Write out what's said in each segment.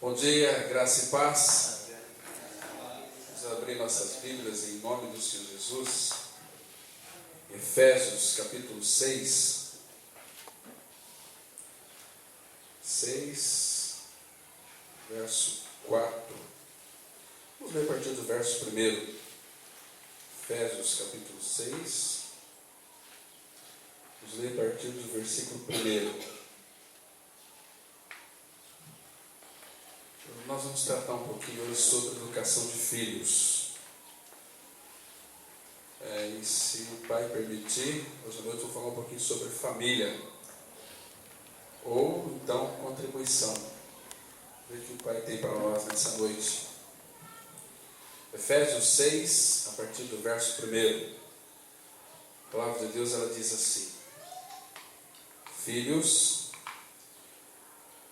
Bom dia, graça e paz. Vamos abrir nossas Bíblias em nome do Senhor Jesus. Efésios capítulo 6, verso 4. Vamos ler a partir do verso 1. Efésios capítulo 6. Vamos ler a partir do versículo 1. Nós vamos tratar um pouquinho hoje sobre educação de filhos. E se o Pai permitir, hoje à noite eu vou falar um pouquinho sobre família. Ou então contribuição. Ver o que o Pai tem para nós nessa noite. Efésios 6, a partir do verso 1. A palavra de Deus, ela diz assim: Filhos,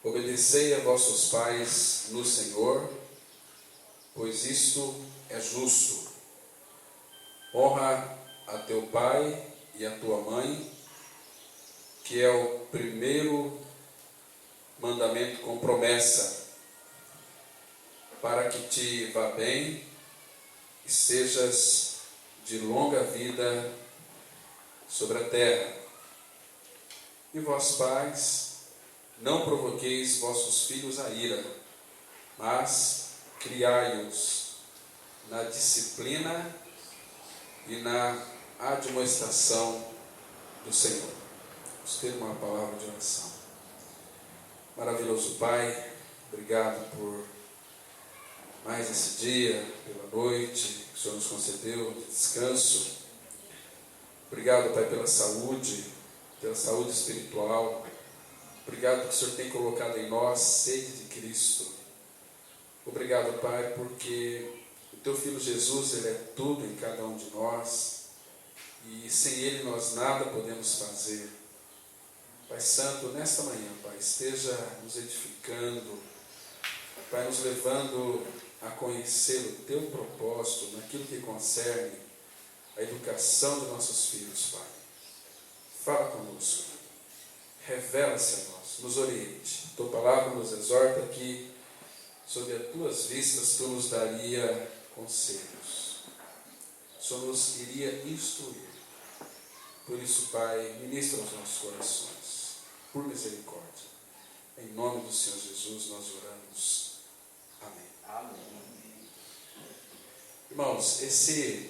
obedecei a vossos pais no Senhor, pois isto é justo. Honra a teu pai e a tua mãe, que é o primeiro mandamento com promessa, para que te vá bem e sejas de longa vida sobre a terra. E vós, pais, não provoqueis vossos filhos a ira, mas criai-os na disciplina e na admoestação do Senhor. Vamos ter uma palavra de oração. Maravilhoso Pai, obrigado por mais esse dia, pela noite que o Senhor nos concedeu de descanso. Obrigado, Pai, pela saúde espiritual. Obrigado porque o Senhor tem colocado em nós sede de Cristo. Obrigado, Pai, porque o Teu Filho Jesus, Ele é tudo em cada um de nós. E sem Ele nós nada podemos fazer. Pai Santo, nesta manhã, Pai, esteja nos edificando. Pai, nos levando a conhecer o Teu propósito naquilo que concerne a educação de nossos filhos, Pai. Fala conosco. Revela-se a nós, nos oriente. Tua palavra nos exorta que, sob as tuas vistas, tu nos daria conselhos. O Senhor nos iria instruir. Por isso, Pai, ministra aos nossos corações, por misericórdia. Em nome do Senhor Jesus, nós oramos. Amém. Amém. Irmãos, esse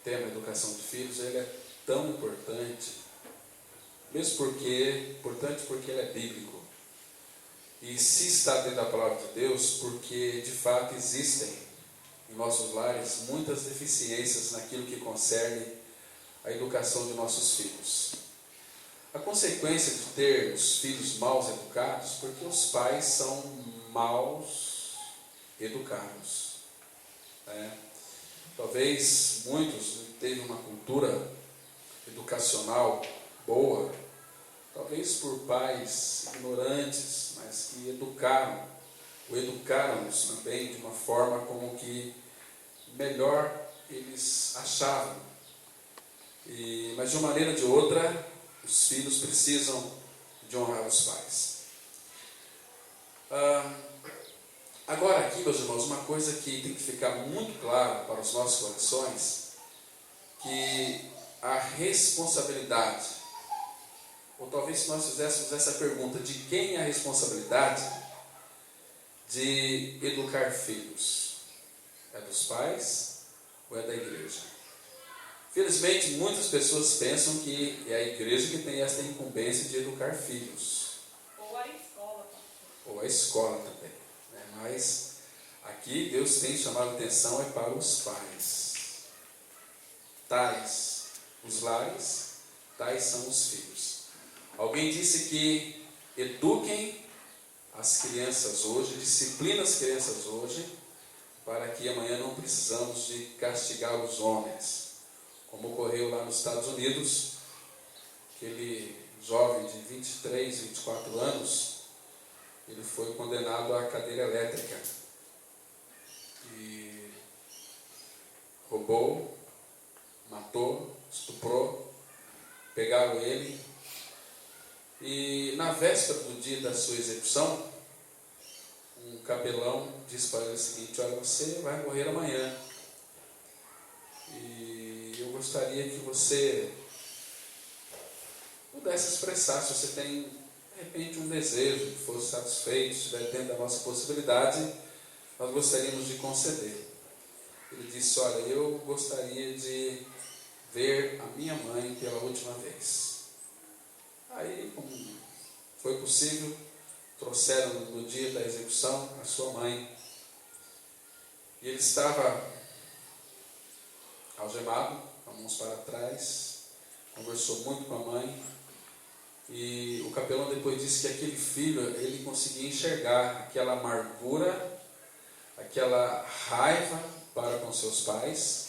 tema, educação de filhos, ele é tão importante. Mesmo porque ele é bíblico. E se está dentro da palavra de Deus, porque de fato existem em nossos lares muitas deficiências naquilo que concerne a educação de nossos filhos. A consequência de termos filhos mal educados, porque os pais são mal educados. Talvez muitos não tenham uma cultura educacional boa, talvez por pais ignorantes, mas que educaram-nos também de uma forma como que melhor eles achavam. Mas de uma maneira ou de outra, os filhos precisam de honrar os pais. Agora aqui, meus irmãos, uma coisa que tem que ficar muito clara para os nossos corações, que a responsabilidade, ou talvez se nós fizéssemos essa pergunta, de quem é a responsabilidade de educar filhos? É dos pais ou é da igreja? Felizmente, muitas pessoas pensam que é a igreja que tem essa incumbência de educar filhos. Ou a escola. Ou a escola também. Mas aqui Deus tem chamado a atenção para os pais. Tais os lares, tais são os filhos. Alguém disse que eduquem as crianças hoje, disciplinem as crianças hoje, para que amanhã não precisamos de castigar os homens. Como ocorreu lá nos Estados Unidos, aquele jovem de 23, 24 anos, ele foi condenado à cadeira elétrica. E roubou, matou, estuprou, pegaram ele. E na véspera do dia da sua execução, capelão disse para ele o seguinte: olha, você vai morrer amanhã. E eu gostaria que você pudesse expressar, se você tem, de repente, um desejo que fosse satisfeito, se estiver dentro da nossa possibilidade, nós gostaríamos de conceder. Ele disse: olha, eu gostaria de ver a minha mãe pela última vez. Aí, como foi possível, trouxeram no dia da execução a sua mãe. E ele estava algemado, com as mãos para trás, conversou muito com a mãe. E o capelão depois disse que aquele filho, ele conseguia enxergar aquela amargura, aquela raiva para com seus pais.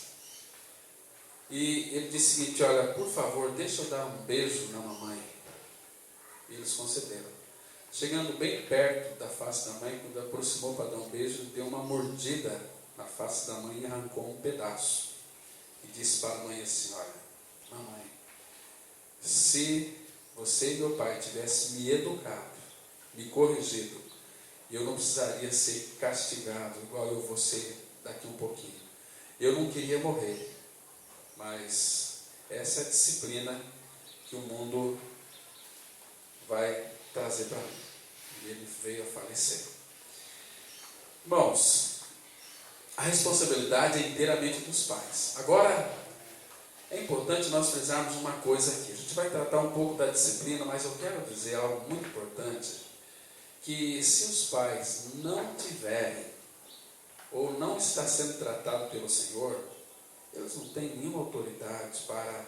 E ele disse o seguinte: olha, por favor, deixa eu dar um beijo na mamãe. E eles concederam. Chegando bem perto da face da mãe, quando aproximou para dar um beijo, deu uma mordida na face da mãe e arrancou um pedaço. E disse para a mãe assim: olha, mamãe, se você e meu pai tivessem me educado, me corrigido, eu não precisaria ser castigado igual eu vou ser daqui um pouquinho. Eu não queria morrer, mas essa é a disciplina que o mundo vai trazer para mim. E ele veio a falecer. Irmãos, a responsabilidade é inteiramente dos pais. Agora, é importante nós frisarmos uma coisa aqui. A gente vai tratar um pouco da disciplina, mas eu quero dizer algo muito importante, que se os pais não tiverem, ou não está sendo tratado pelo Senhor, eles não têm nenhuma autoridade para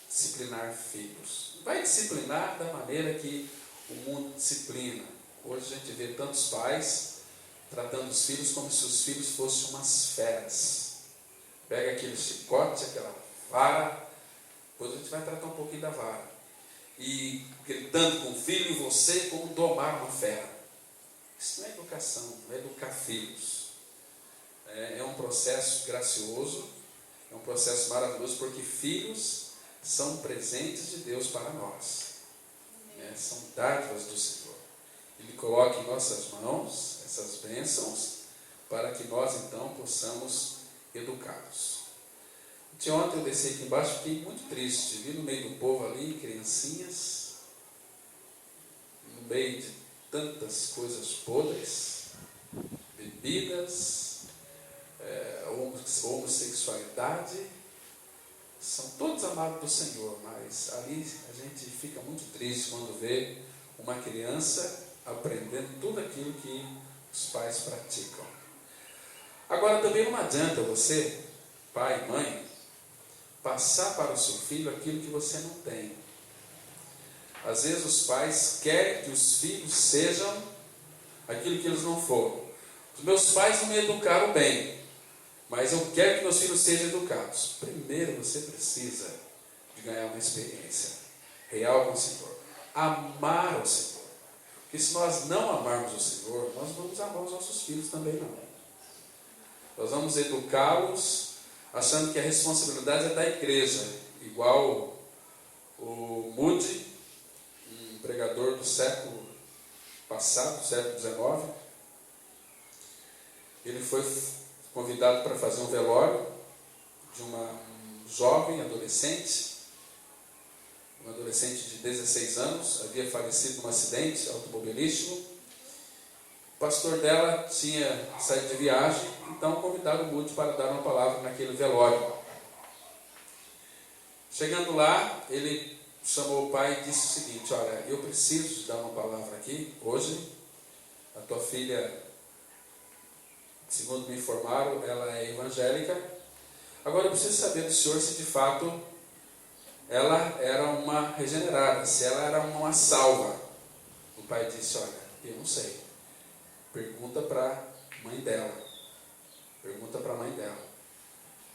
disciplinar filhos. Vai disciplinar da maneira que o mundo disciplina. Hoje a gente vê tantos pais tratando os filhos como se os filhos fossem umas feras. Pega aquele chicote, aquela vara, depois a gente vai tratar um pouquinho da vara. E gritando com o filho, e você como domar uma fera. Isso não é educação, não é educar filhos. É um processo gracioso, é um processo maravilhoso, porque filhos são presentes de Deus para nós. São dádivas do Senhor. Ele coloca em nossas mãos essas bênçãos para que nós então possamos educá-los. Ontem eu desci aqui embaixo, fiquei muito triste. Vi no meio do povo ali, criancinhas, no meio de tantas coisas podres, bebidas, homossexualidade. São todos amados do Senhor, mas ali a gente fica muito triste quando vê uma criança aprendendo tudo aquilo que os pais praticam. Agora também não adianta você, pai, mãe, passar para o seu filho aquilo que você não tem. Às vezes os pais querem que os filhos sejam aquilo que eles não foram. Os meus pais não me educaram bem, mas eu quero que meus filhos sejam educados. Primeiro você precisa de ganhar uma experiência real com o Senhor. Amar o Senhor. Porque se nós não amarmos o Senhor, nós não vamos amar os nossos filhos também não. Nós vamos educá-los achando que a responsabilidade é da igreja. Igual o Moody, um pregador do século passado, século XIX, ele foi convidado para fazer um velório de uma jovem adolescente, uma adolescente de 16 anos, havia falecido num acidente automobilístico. O pastor dela tinha saído de viagem, então convidaram o Moody para dar uma palavra naquele velório. Chegando lá, ele chamou o pai e disse o seguinte: olha, eu preciso te dar uma palavra aqui, hoje. A tua filha, segundo me informaram, ela é evangélica. Agora eu preciso saber do senhor se de fato ela era uma regenerada, se ela era uma salva. O pai disse: olha, eu não sei. Pergunta para a mãe dela. Pergunta para a mãe dela.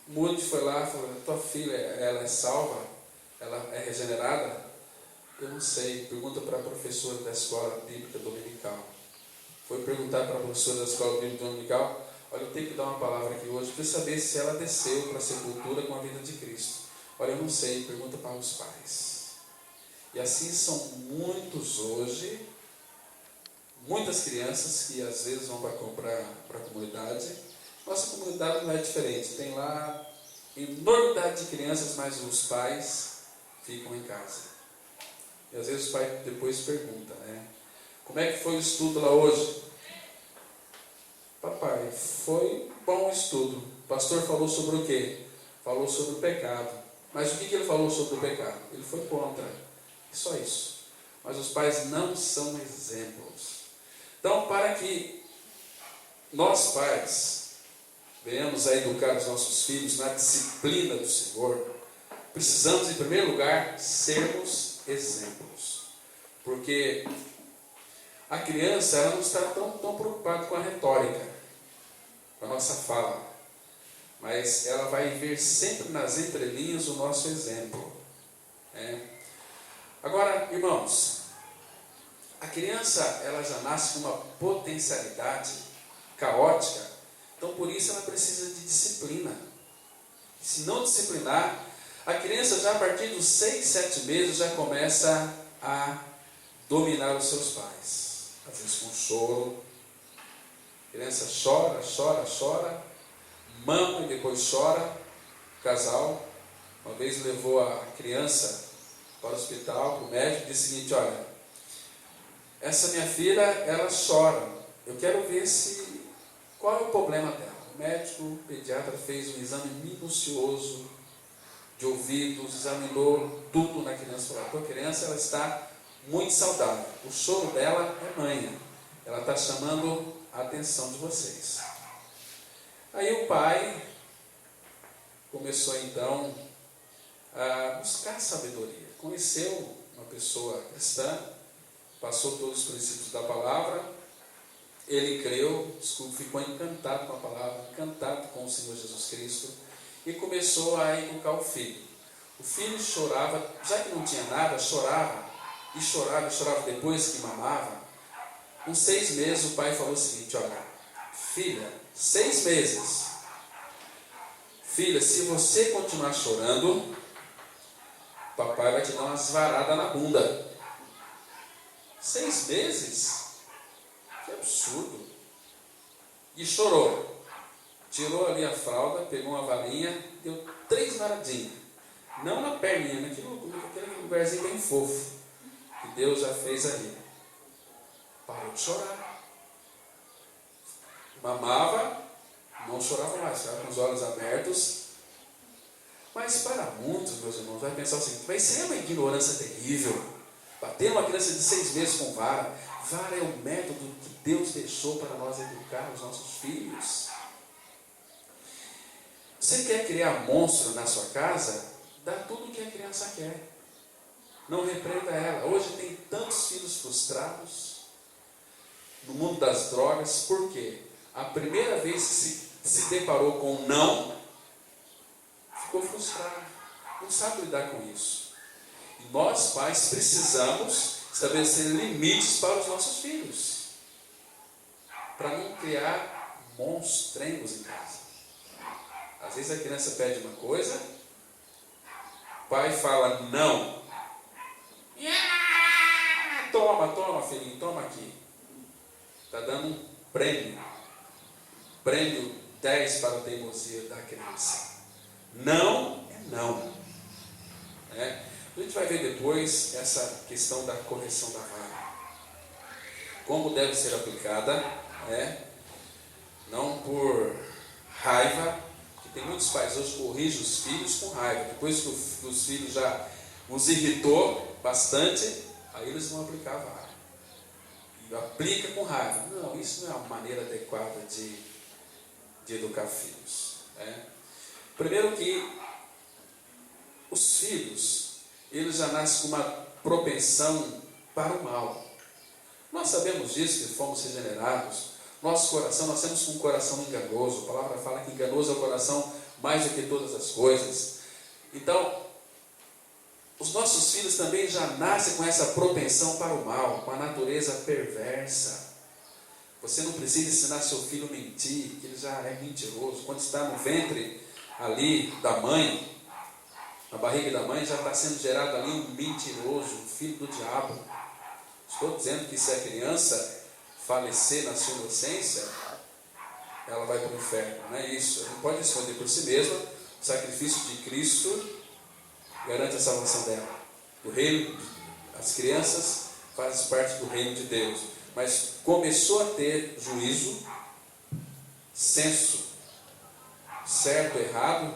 Moody foi lá e falou: tua filha, ela é salva? Ela é regenerada? Eu não sei. Pergunta para a professora da escola bíblica dominical. Foi perguntar para a professora da escola bíblica dominical: olha, eu tenho que dar uma palavra aqui hoje, preciso saber se ela desceu para a sepultura com a vida de Cristo. Olha, eu não sei, pergunta para os pais. E assim são muitos hoje muitas crianças que às vezes vão para a comunidade. Nossa comunidade não é diferente, tem lá enormidade de crianças, mas os pais ficam em casa. E às vezes o pai depois pergunta, né? Como é que foi o estudo lá hoje? Papai, foi bom o estudo. O pastor falou sobre o quê? Falou sobre o pecado. Mas o que ele falou sobre o pecado? Ele foi contra. Só isso. Mas os pais não são exemplos. Então, para que nós pais venhamos a educar os nossos filhos na disciplina do Senhor, precisamos, em primeiro lugar, sermos exemplos. Porque a criança, ela não está tão preocupada com a retórica, com a nossa fala, mas ela vai ver sempre nas entrelinhas o nosso exemplo. Agora, irmãos, a criança, ela já nasce com uma potencialidade caótica, então por isso ela precisa de disciplina. Se não disciplinar, a criança já a partir dos 6, 7 meses já começa a dominar os seus pais. Às vezes com choro. A criança chora, mama e depois chora. O casal uma vez levou a criança para o hospital, para o médico, e disse o seguinte: olha, essa minha filha, ela chora, eu quero ver qual é o problema dela. O médico, o pediatra, fez um exame minucioso de ouvidos, examinou tudo na criança. Falou: a criança, ela está muito saudável, o choro dela é manha, ela está chamando a atenção de vocês. Aí o pai começou então a buscar sabedoria, conheceu uma pessoa cristã, passou todos os princípios da palavra, ele creu, ficou encantado com a palavra, encantado com o Senhor Jesus Cristo, e começou a educar o filho. O filho chorava, já que não tinha nada, chorava depois que mamava. Com 6 meses o pai falou o seguinte: olha, filha, 6 meses, filha, se você continuar chorando, papai vai te dar umas varadas na bunda. 6 meses? Que absurdo. E chorou, tirou ali a fralda, pegou uma varinha, deu 3 varadinhas, não na perninha, naquele lugarzinho bem fofo que Deus já fez ali. Parou de chorar, mamava, não chorava mais, ficava com os olhos abertos. Mas para muitos, meus irmãos, vai pensar o seguinte: vai ser uma ignorância terrível bater uma criança de 6 meses com vara. Vara é o método que Deus deixou para nós educar os nossos filhos. Você quer criar monstro na sua casa? Dá tudo o que a criança quer, não repreenda ela. Hoje tem tantos filhos frustrados no mundo das drogas. Por quê? A primeira vez que se deparou com um não, ficou frustrado, não sabe lidar com isso. E nós, pais, precisamos estabelecer limites para os nossos filhos, para não criar monstrengos em casa. Às vezes a criança pede uma coisa, o pai fala não. Toma filhinho, toma aqui. Está dando um prêmio 10 para a teimosia da criança. Não é não. A gente vai ver depois essa questão da correção da vara, como deve ser aplicada, não por raiva, que tem muitos pais hoje que corrigem os filhos com raiva. Depois que os filhos já os irritou bastante, aí eles vão aplicar a vara. E aplica com raiva. Não, isso não é uma maneira adequada de educar filhos. Primeiro que os filhos, eles já nascem com uma propensão para o mal. Nós sabemos disso, que fomos regenerados. Nosso coração, nós temos um coração enganoso. A palavra fala que enganoso é o coração mais do que todas as coisas. Então, os nossos filhos também já nascem com essa propensão para o mal, com a natureza perversa. Você não precisa ensinar seu filho a mentir, que ele já é mentiroso. Quando está no ventre ali da mãe, na barriga da mãe, já está sendo gerado ali um mentiroso, um filho do diabo. Estou dizendo que se a criança falecer na sua inocência, ela vai para o inferno. Não é isso. Ela não pode responder por si mesma. O sacrifício de Cristo garante a salvação dela. O reino, as crianças fazem parte do reino de Deus. Mas começou a ter juízo, senso, certo, errado,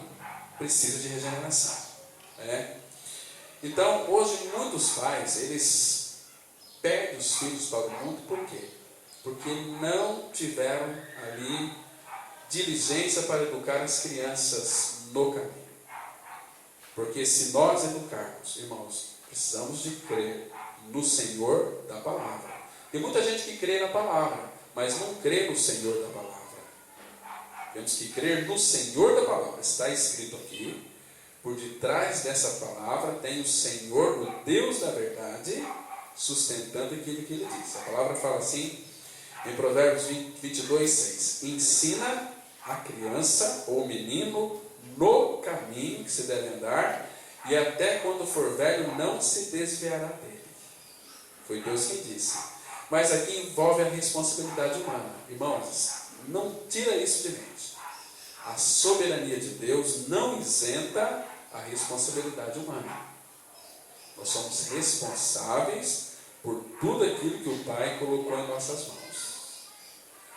precisa de regeneração. Então, hoje, muitos pais, eles perdem os filhos para o mundo, por quê? Porque não tiveram ali diligência para educar as crianças no caminho. Porque se nós educarmos, irmãos, precisamos de crer no Senhor da palavra. Tem muita gente que crê na palavra, mas não crê no Senhor da palavra. Temos que crer no Senhor da palavra. Está escrito aqui, por detrás dessa palavra tem o Senhor, o Deus da verdade, sustentando aquilo que Ele diz. A palavra fala assim, em Provérbios 22, 6. Ensina a criança ou menino no caminho que se deve andar, e até quando for velho não se desviará dele. Foi Deus quem disse. Mas aqui envolve a responsabilidade humana. Irmãos, não tira isso de mente. A soberania de Deus não isenta a responsabilidade humana. Nós somos responsáveis por tudo aquilo que o Pai colocou em nossas mãos.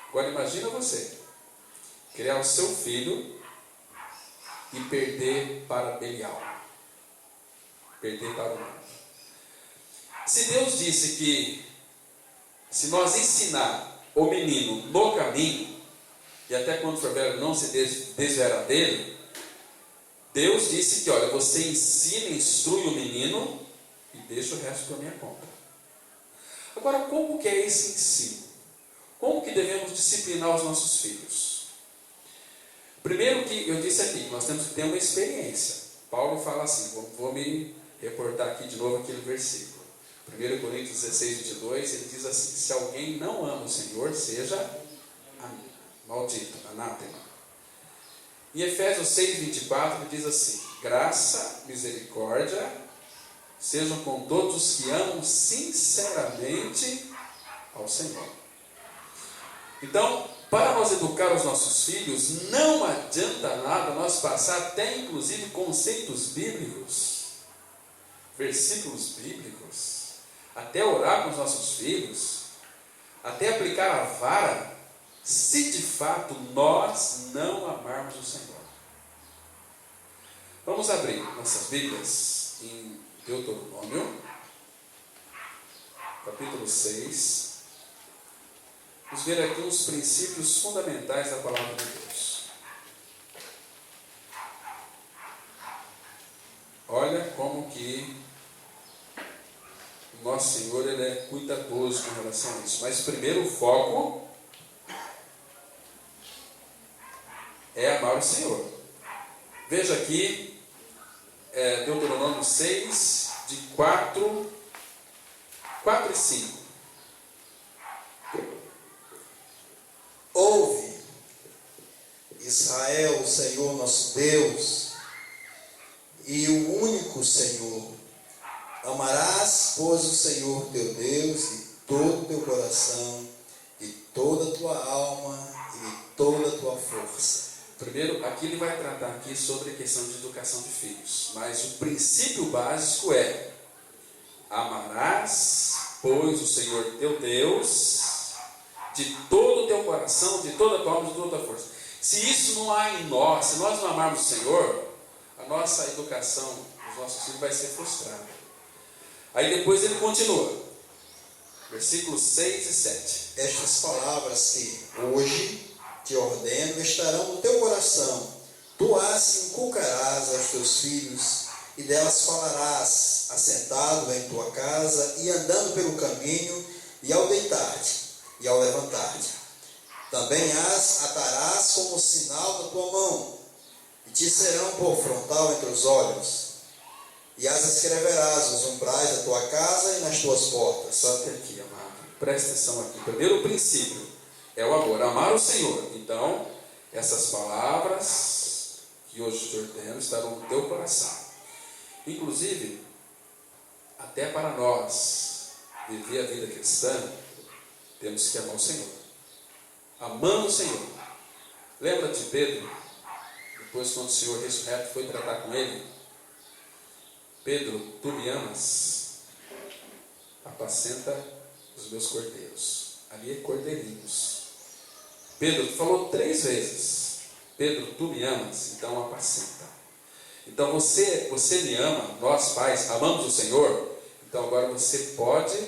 Agora imagina você criar o seu filho e perder para Belial. Perder para o mundo. Se Deus disse que se nós ensinar o menino no caminho, e até quando for velho não se desviará dele, Deus disse que, olha, você ensina, instrui o menino e deixa o resto para minha conta. Agora, como que é esse ensino? Como que devemos disciplinar os nossos filhos? Primeiro que eu disse aqui, nós temos que ter uma experiência. Paulo fala assim, vou me reportar aqui de novo aquele versículo. 1 Coríntios 16, 22, ele diz assim, se alguém não ama o Senhor, seja maldito, anátema. Em Efésios 6, 24, ele diz assim, graça, misericórdia, sejam com todos os que amam sinceramente ao Senhor. Então, para nós educar os nossos filhos, não adianta nada nós passar até inclusive conceitos bíblicos, versículos bíblicos, até orar com os nossos filhos, até aplicar a vara, se de fato nós não amarmos o Senhor. Vamos abrir nossas Bíblias em Deuteronômio, capítulo 6. Vamos ver aqui os princípios fundamentais da palavra de Deus. Olha como que o nosso Senhor ele é cuidadoso com relação a isso. Mas primeiro o foco é amar o Senhor. Veja aqui, Deuteronômio 6, de 4 e 5. Ouve, Israel, o Senhor nosso Deus, e o único Senhor. Amarás, pois, o Senhor teu Deus de todo o teu coração, de toda a tua alma e de toda a tua força. Primeiro, aqui ele vai tratar aqui sobre a questão de educação de filhos. Mas o princípio básico é: amarás, pois, o Senhor teu Deus de todo o teu coração, de toda a tua alma, de toda a tua força. Se isso não há em nós, se nós não amarmos o Senhor, a nossa educação dos nossos filhos vai ser frustrada. Aí depois ele continua, versículos 6 e 7. Estas palavras que hoje te ordeno estarão no teu coração. Tu as inculcarás aos teus filhos, e delas falarás, assentado em tua casa e andando pelo caminho, e ao deitar-te e ao levantar-te. Também as atarás como sinal na tua mão, e te serão por frontal entre os olhos, e as escreverás nos umbrais da tua casa e nas tuas portas. Só até aqui, amado. Presta atenção aqui. Primeiro princípio é o amor, amar o Senhor. Então, essas palavras que hoje te ordeno estarão no teu coração. Inclusive, até para nós viver a vida cristã, Temos que amar o Senhor. Amando o Senhor. Lembra de Pedro? Depois, quando o Senhor ressurreto foi tratar com ele, Pedro, tu me amas? Apacenta os meus cordeiros. Ali é cordeirinhos. Pedro falou 3 vezes. Pedro, tu me amas? Então apacenta. Então você me ama, nós pais amamos o Senhor, então agora você pode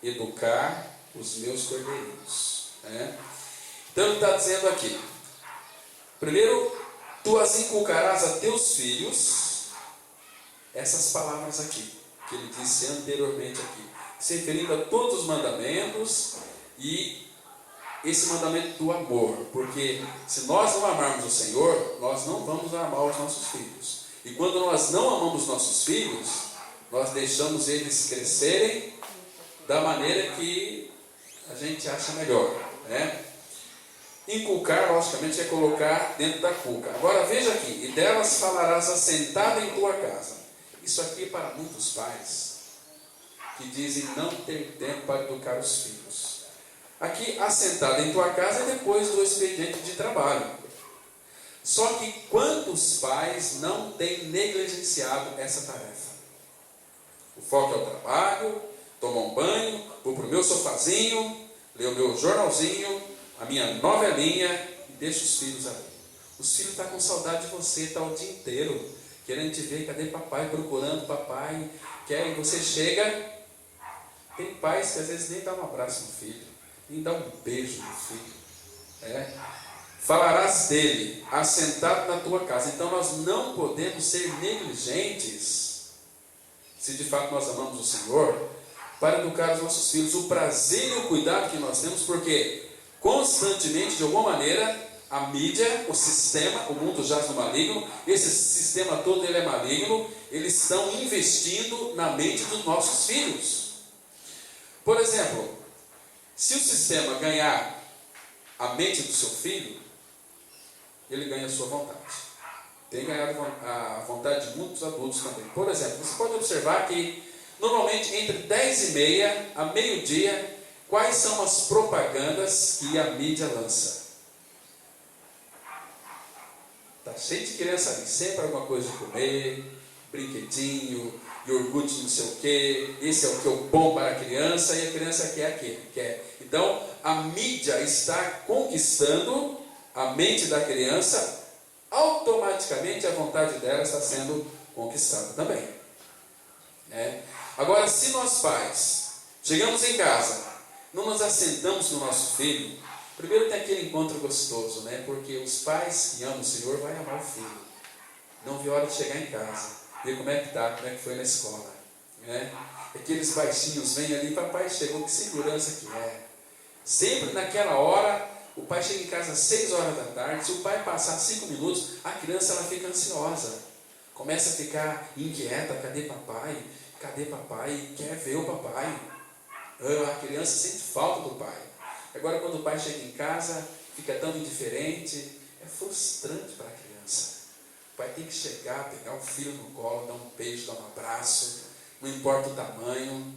educar os meus cordeirinhos. Né? Então ele está dizendo aqui, primeiro, tu as inculcarás a teus filhos, essas palavras aqui, que ele disse anteriormente aqui, se referindo a todos os mandamentos e esse mandamento do amor, porque se nós não amarmos o Senhor, nós não vamos amar os nossos filhos. E quando nós não amamos nossos filhos, nós deixamos eles crescerem da maneira que a gente acha melhor, né? Inculcar, logicamente, é colocar dentro da cuca. Agora veja aqui, e delas falarás assentada em tua casa. Isso aqui é para muitos pais que dizem não ter tempo para educar os filhos. Aqui, assentada em tua casa é depois do expediente de trabalho. Só que quantos pais não têm negligenciado essa tarefa? O foco é o trabalho, tomar um banho, vou para o meu sofazinho, ler o meu jornalzinho, a minha novelinha e deixa os filhos ali. Os filhos estão com saudade de você, está o dia inteiro querendo te ver, cadê papai, procurando papai, e você chega. Tem pais que às vezes nem dá um abraço no filho, nem dá um beijo no filho. Falarás dele, assentado na tua casa. Então nós não podemos ser negligentes, se de fato nós amamos o Senhor, para educar os nossos filhos. O prazer e o cuidado que nós temos, porque constantemente, de alguma maneira, a mídia, o sistema, o mundo jaz no maligno, esse sistema todo ele é maligno, eles estão investindo na mente dos nossos filhos. Por exemplo, se o sistema ganhar a mente do seu filho, ele ganha a sua vontade. Tem ganhado a vontade de muitos adultos também. Por exemplo, você pode observar que normalmente entre 10h30 a meio-dia, quais são as propagandas que a mídia lança? Está cheio de criança ali, sempre alguma coisa de comer, brinquedinho, iogurte não sei o que, esse é o que é bom para a criança, e a criança quer aquele, quer. Então, a mídia está conquistando a mente da criança, automaticamente a vontade dela está sendo conquistada também. Agora, se nós pais chegamos em casa, não nos assentamos no nosso filho, primeiro tem aquele encontro gostoso, né? Porque os pais que amam o Senhor vão amar o filho. Não vê a hora de chegar em casa, ver como é que está, como é que foi na escola. Né? Aqueles baixinhos vêm ali, papai chegou, que segurança que é. Sempre naquela hora, o pai chega em casa às 6 horas da tarde, se o pai passar 5 minutos, a criança ela fica ansiosa. Começa a ficar inquieta, cadê papai? Cadê papai? Quer ver o papai. A criança sente falta do pai. Agora, quando o pai chega em casa, fica tão indiferente, é frustrante para a criança. O pai tem que chegar, pegar o filho no colo, dar um beijo, dar um abraço, não importa o tamanho,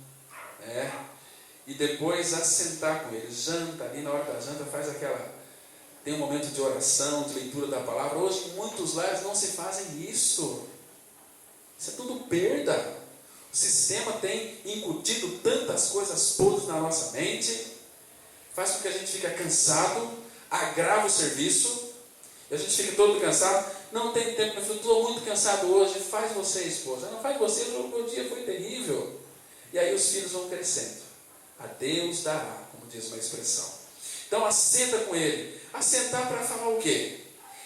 e depois assentar com ele. Janta ali, na hora da janta, faz tem um momento de oração, de leitura da palavra. Hoje, em muitos lares não se fazem isso. Isso é tudo perda. O sistema tem incutido tantas coisas podres na nossa mente, faz com que a gente fique cansado, agrava o serviço, e a gente fica todo cansado. Não tem tempo, eu estou muito cansado hoje. Faz você, esposa. Não faz você, o meu dia foi terrível. E aí os filhos vão crescendo. A Deus dará, como diz uma expressão. Então assenta com ele. Assentar para falar o quê?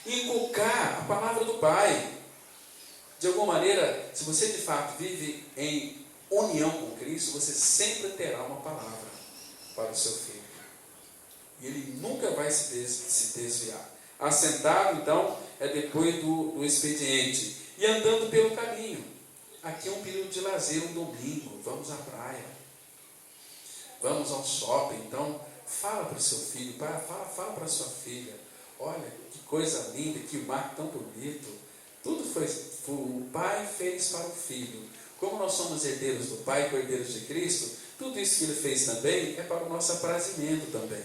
Inculcar a palavra do Pai. De alguma maneira, se você de fato vive em união com Cristo, você sempre terá uma palavra para o seu filho. E ele nunca vai se desviar. Assentado, então, é depois do expediente. E andando pelo caminho. Aqui é um período de lazer, um domingo. Vamos à praia. Vamos ao shopping. Então, fala para o seu filho, fala para a sua filha. Olha, que coisa linda, que mar tão bonito. Tudo o Pai fez para o Filho. Como nós somos herdeiros do Pai, herdeiros de Cristo, Tudo isso que ele fez também é para o nosso aprazimento também.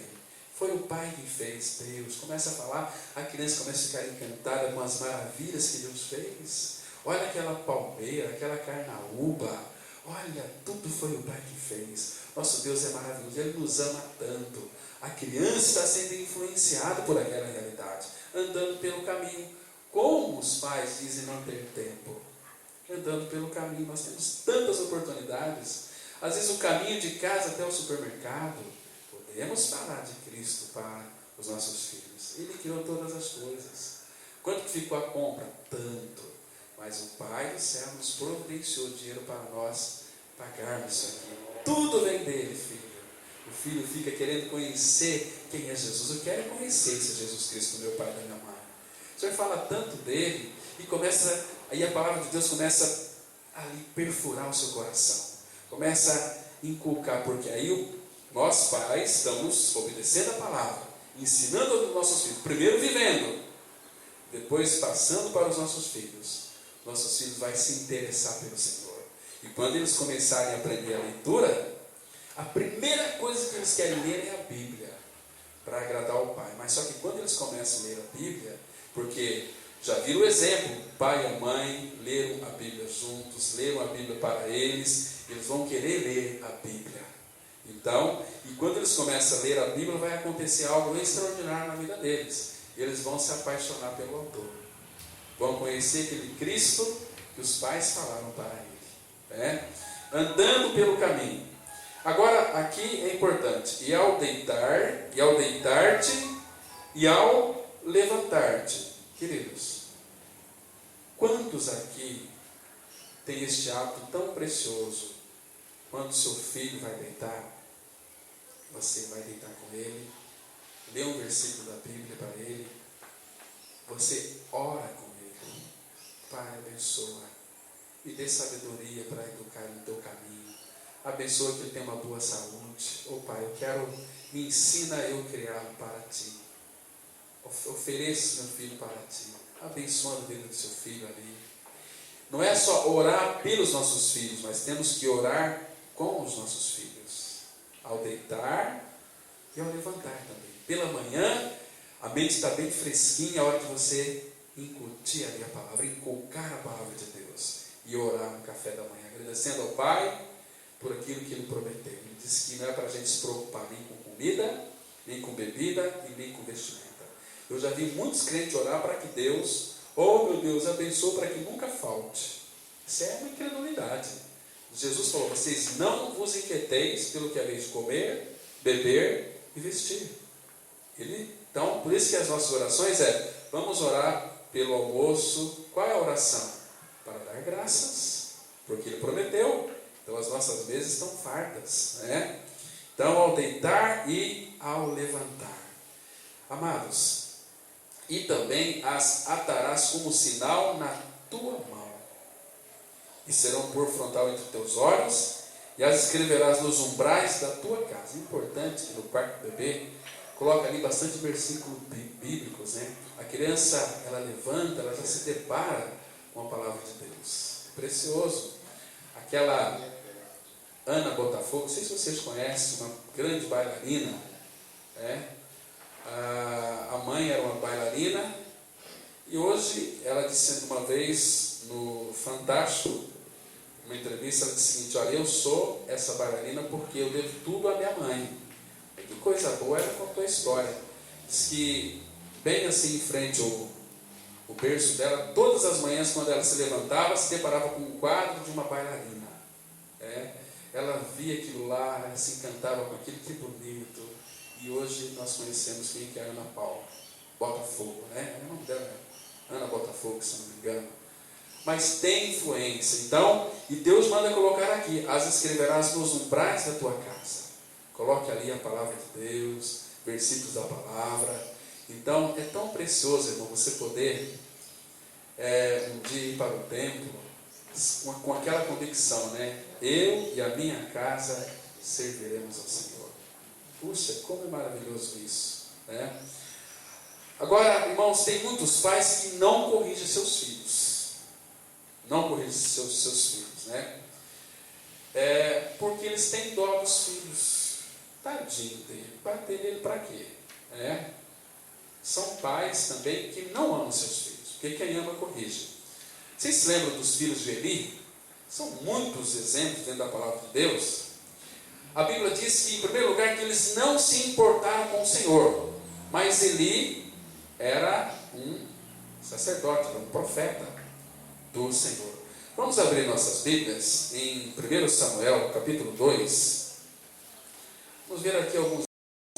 Foi o Pai que fez, Deus. Começa a falar, a criança começa a ficar encantada com as maravilhas que Deus fez. Olha aquela palmeira, aquela carnaúba. Olha, tudo foi o Pai que fez. Nosso Deus é maravilhoso, Ele nos ama tanto. A criança está sendo influenciada por aquela realidade, andando pelo caminho. Como os pais dizem não ter tempo? Andando pelo caminho, nós temos tantas oportunidades. Às vezes o caminho de casa até o supermercado, podemos falar de Cristo para os nossos filhos. Ele criou todas as coisas. Quanto que ficou a compra? Tanto. Mas o Pai do céu nos providenciou dinheiro para nós pagarmos isso aqui. Tudo vem dele, filho. O filho fica querendo conhecer quem é Jesus. Eu quero conhecer esse Jesus Cristo, meu pai e da minha mãe. O Senhor fala tanto dele e aí a palavra de Deus começa a lhe perfurar o seu coração. Começa a inculcar, porque aí nós pais estamos obedecendo a palavra, ensinando aos nossos filhos, primeiro vivendo, depois passando para os nossos filhos. Nossos filhos vão se interessar pelo Senhor. E quando eles começarem a aprender a leitura, a primeira coisa que eles querem ler é a Bíblia, para agradar ao Pai. Mas só que quando eles começam a ler a Bíblia, porque já viram o exemplo, o pai e a mãe leram a Bíblia juntos, leram a Bíblia para eles vão querer ler a Bíblia. Então, e quando eles começam a ler a Bíblia, vai acontecer algo extraordinário na vida deles. Eles vão se apaixonar pelo autor. Vão conhecer aquele Cristo que os pais falaram para ele. Né? Andando pelo caminho. Agora, aqui é importante. E ao deitar-te, e ao levantar-te. Queridos, quantos aqui têm este hábito tão precioso? Quando seu filho vai deitar, você vai deitar com ele, lê um versículo da Bíblia para ele, você ora com ele. Pai, abençoa, me dê sabedoria para educar no teu caminho, abençoa que ele tenha uma boa saúde. Pai, me ensina eu criá-lo para ti. Ofereço meu filho para ti, abençoando a vida do seu filho ali. Não é só orar pelos nossos filhos, mas temos que orar com os nossos filhos, ao deitar e ao levantar também. Pela manhã, a mente está bem fresquinha, a hora que você incutir ali a palavra, inculcar a palavra de Deus e orar no café da manhã, agradecendo ao Pai por aquilo que Ele prometeu. Ele disse que não é para a gente se preocupar nem com comida, nem com bebida e nem com vestimenta. Eu já vi muitos crentes orar para que Deus, meu Deus, abençoe para que nunca falte. Isso é uma incredulidade. Jesus falou, vocês não vos inquieteis pelo que haveis de comer, beber e vestir. Então, por isso que as nossas orações vamos orar pelo almoço. Qual é a oração? Para dar graças, porque Ele prometeu. Então as nossas mesas estão fartas, né? Então, ao deitar e ao levantar. Amados, e também as atarás como sinal na tua mão, e serão por frontal entre teus olhos, e as escreverás nos umbrais da tua casa. Importante que no quarto do bebê, coloca ali bastante versículos bíblicos, né? A criança, ela levanta, ela já se depara com a palavra de Deus. Precioso. Aquela Ana Botafogo, não sei se vocês conhecem, uma grande bailarina, a mãe era uma bailarina, e hoje ela disse uma vez no Fantástico, uma entrevista, ela disse o seguinte: olha, eu sou essa bailarina porque eu devo tudo à minha mãe. E que coisa boa, ela contou a história. Diz que bem assim em frente o berço dela, todas as manhãs quando ela se levantava, se deparava com um quadro de uma bailarina. Ela via aquilo lá, ela se encantava com aquilo, que bonito. E hoje nós conhecemos quem que é a Ana Paula Botafogo, né? É o nome dela, Ana Botafogo, se não me engano. Mas tem influência. Então, e Deus manda colocar aqui: as escreverás nos umbrais da tua casa. Coloque ali a palavra de Deus, versículos da palavra. Então, é tão precioso, irmão, você poder um dia ir para o templo com aquela convicção, né? Eu e a minha casa serviremos ao Senhor. Puxa, como é maravilhoso isso, né? Agora, irmãos, tem muitos pais que não corrigem seus filhos. Não corrigem seus filhos, né? porque eles têm dó dos filhos. Tadinho dele, bater nele para quê? São pais também que não amam seus filhos, porque quem ama corrige. Vocês se lembram dos filhos de Eli? São muitos exemplos dentro da palavra de Deus. A Bíblia diz que, em primeiro lugar, que eles não se importaram com o Senhor, mas Eli era um sacerdote, era um profeta do Senhor. Vamos abrir nossas Bíblias em 1 Samuel, capítulo 2. Vamos ver aqui alguns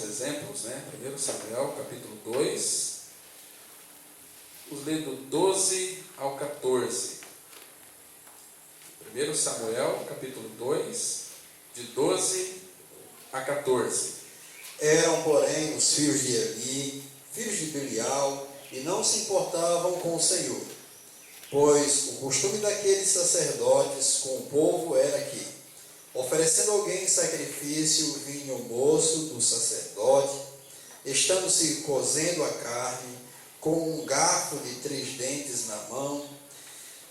exemplos, 1 Samuel, capítulo 2. Vamos ler do 12 ao 14. 1 Samuel, capítulo 2, de 12 a 14. Eram, porém, os filhos de Eli, filhos de Belial, e não se importavam com o Senhor, pois o costume daqueles sacerdotes com o povo era que, oferecendo alguém sacrifício, vinha o moço do sacerdote, estando-se cozendo a carne, com um garfo de 3 dentes na mão,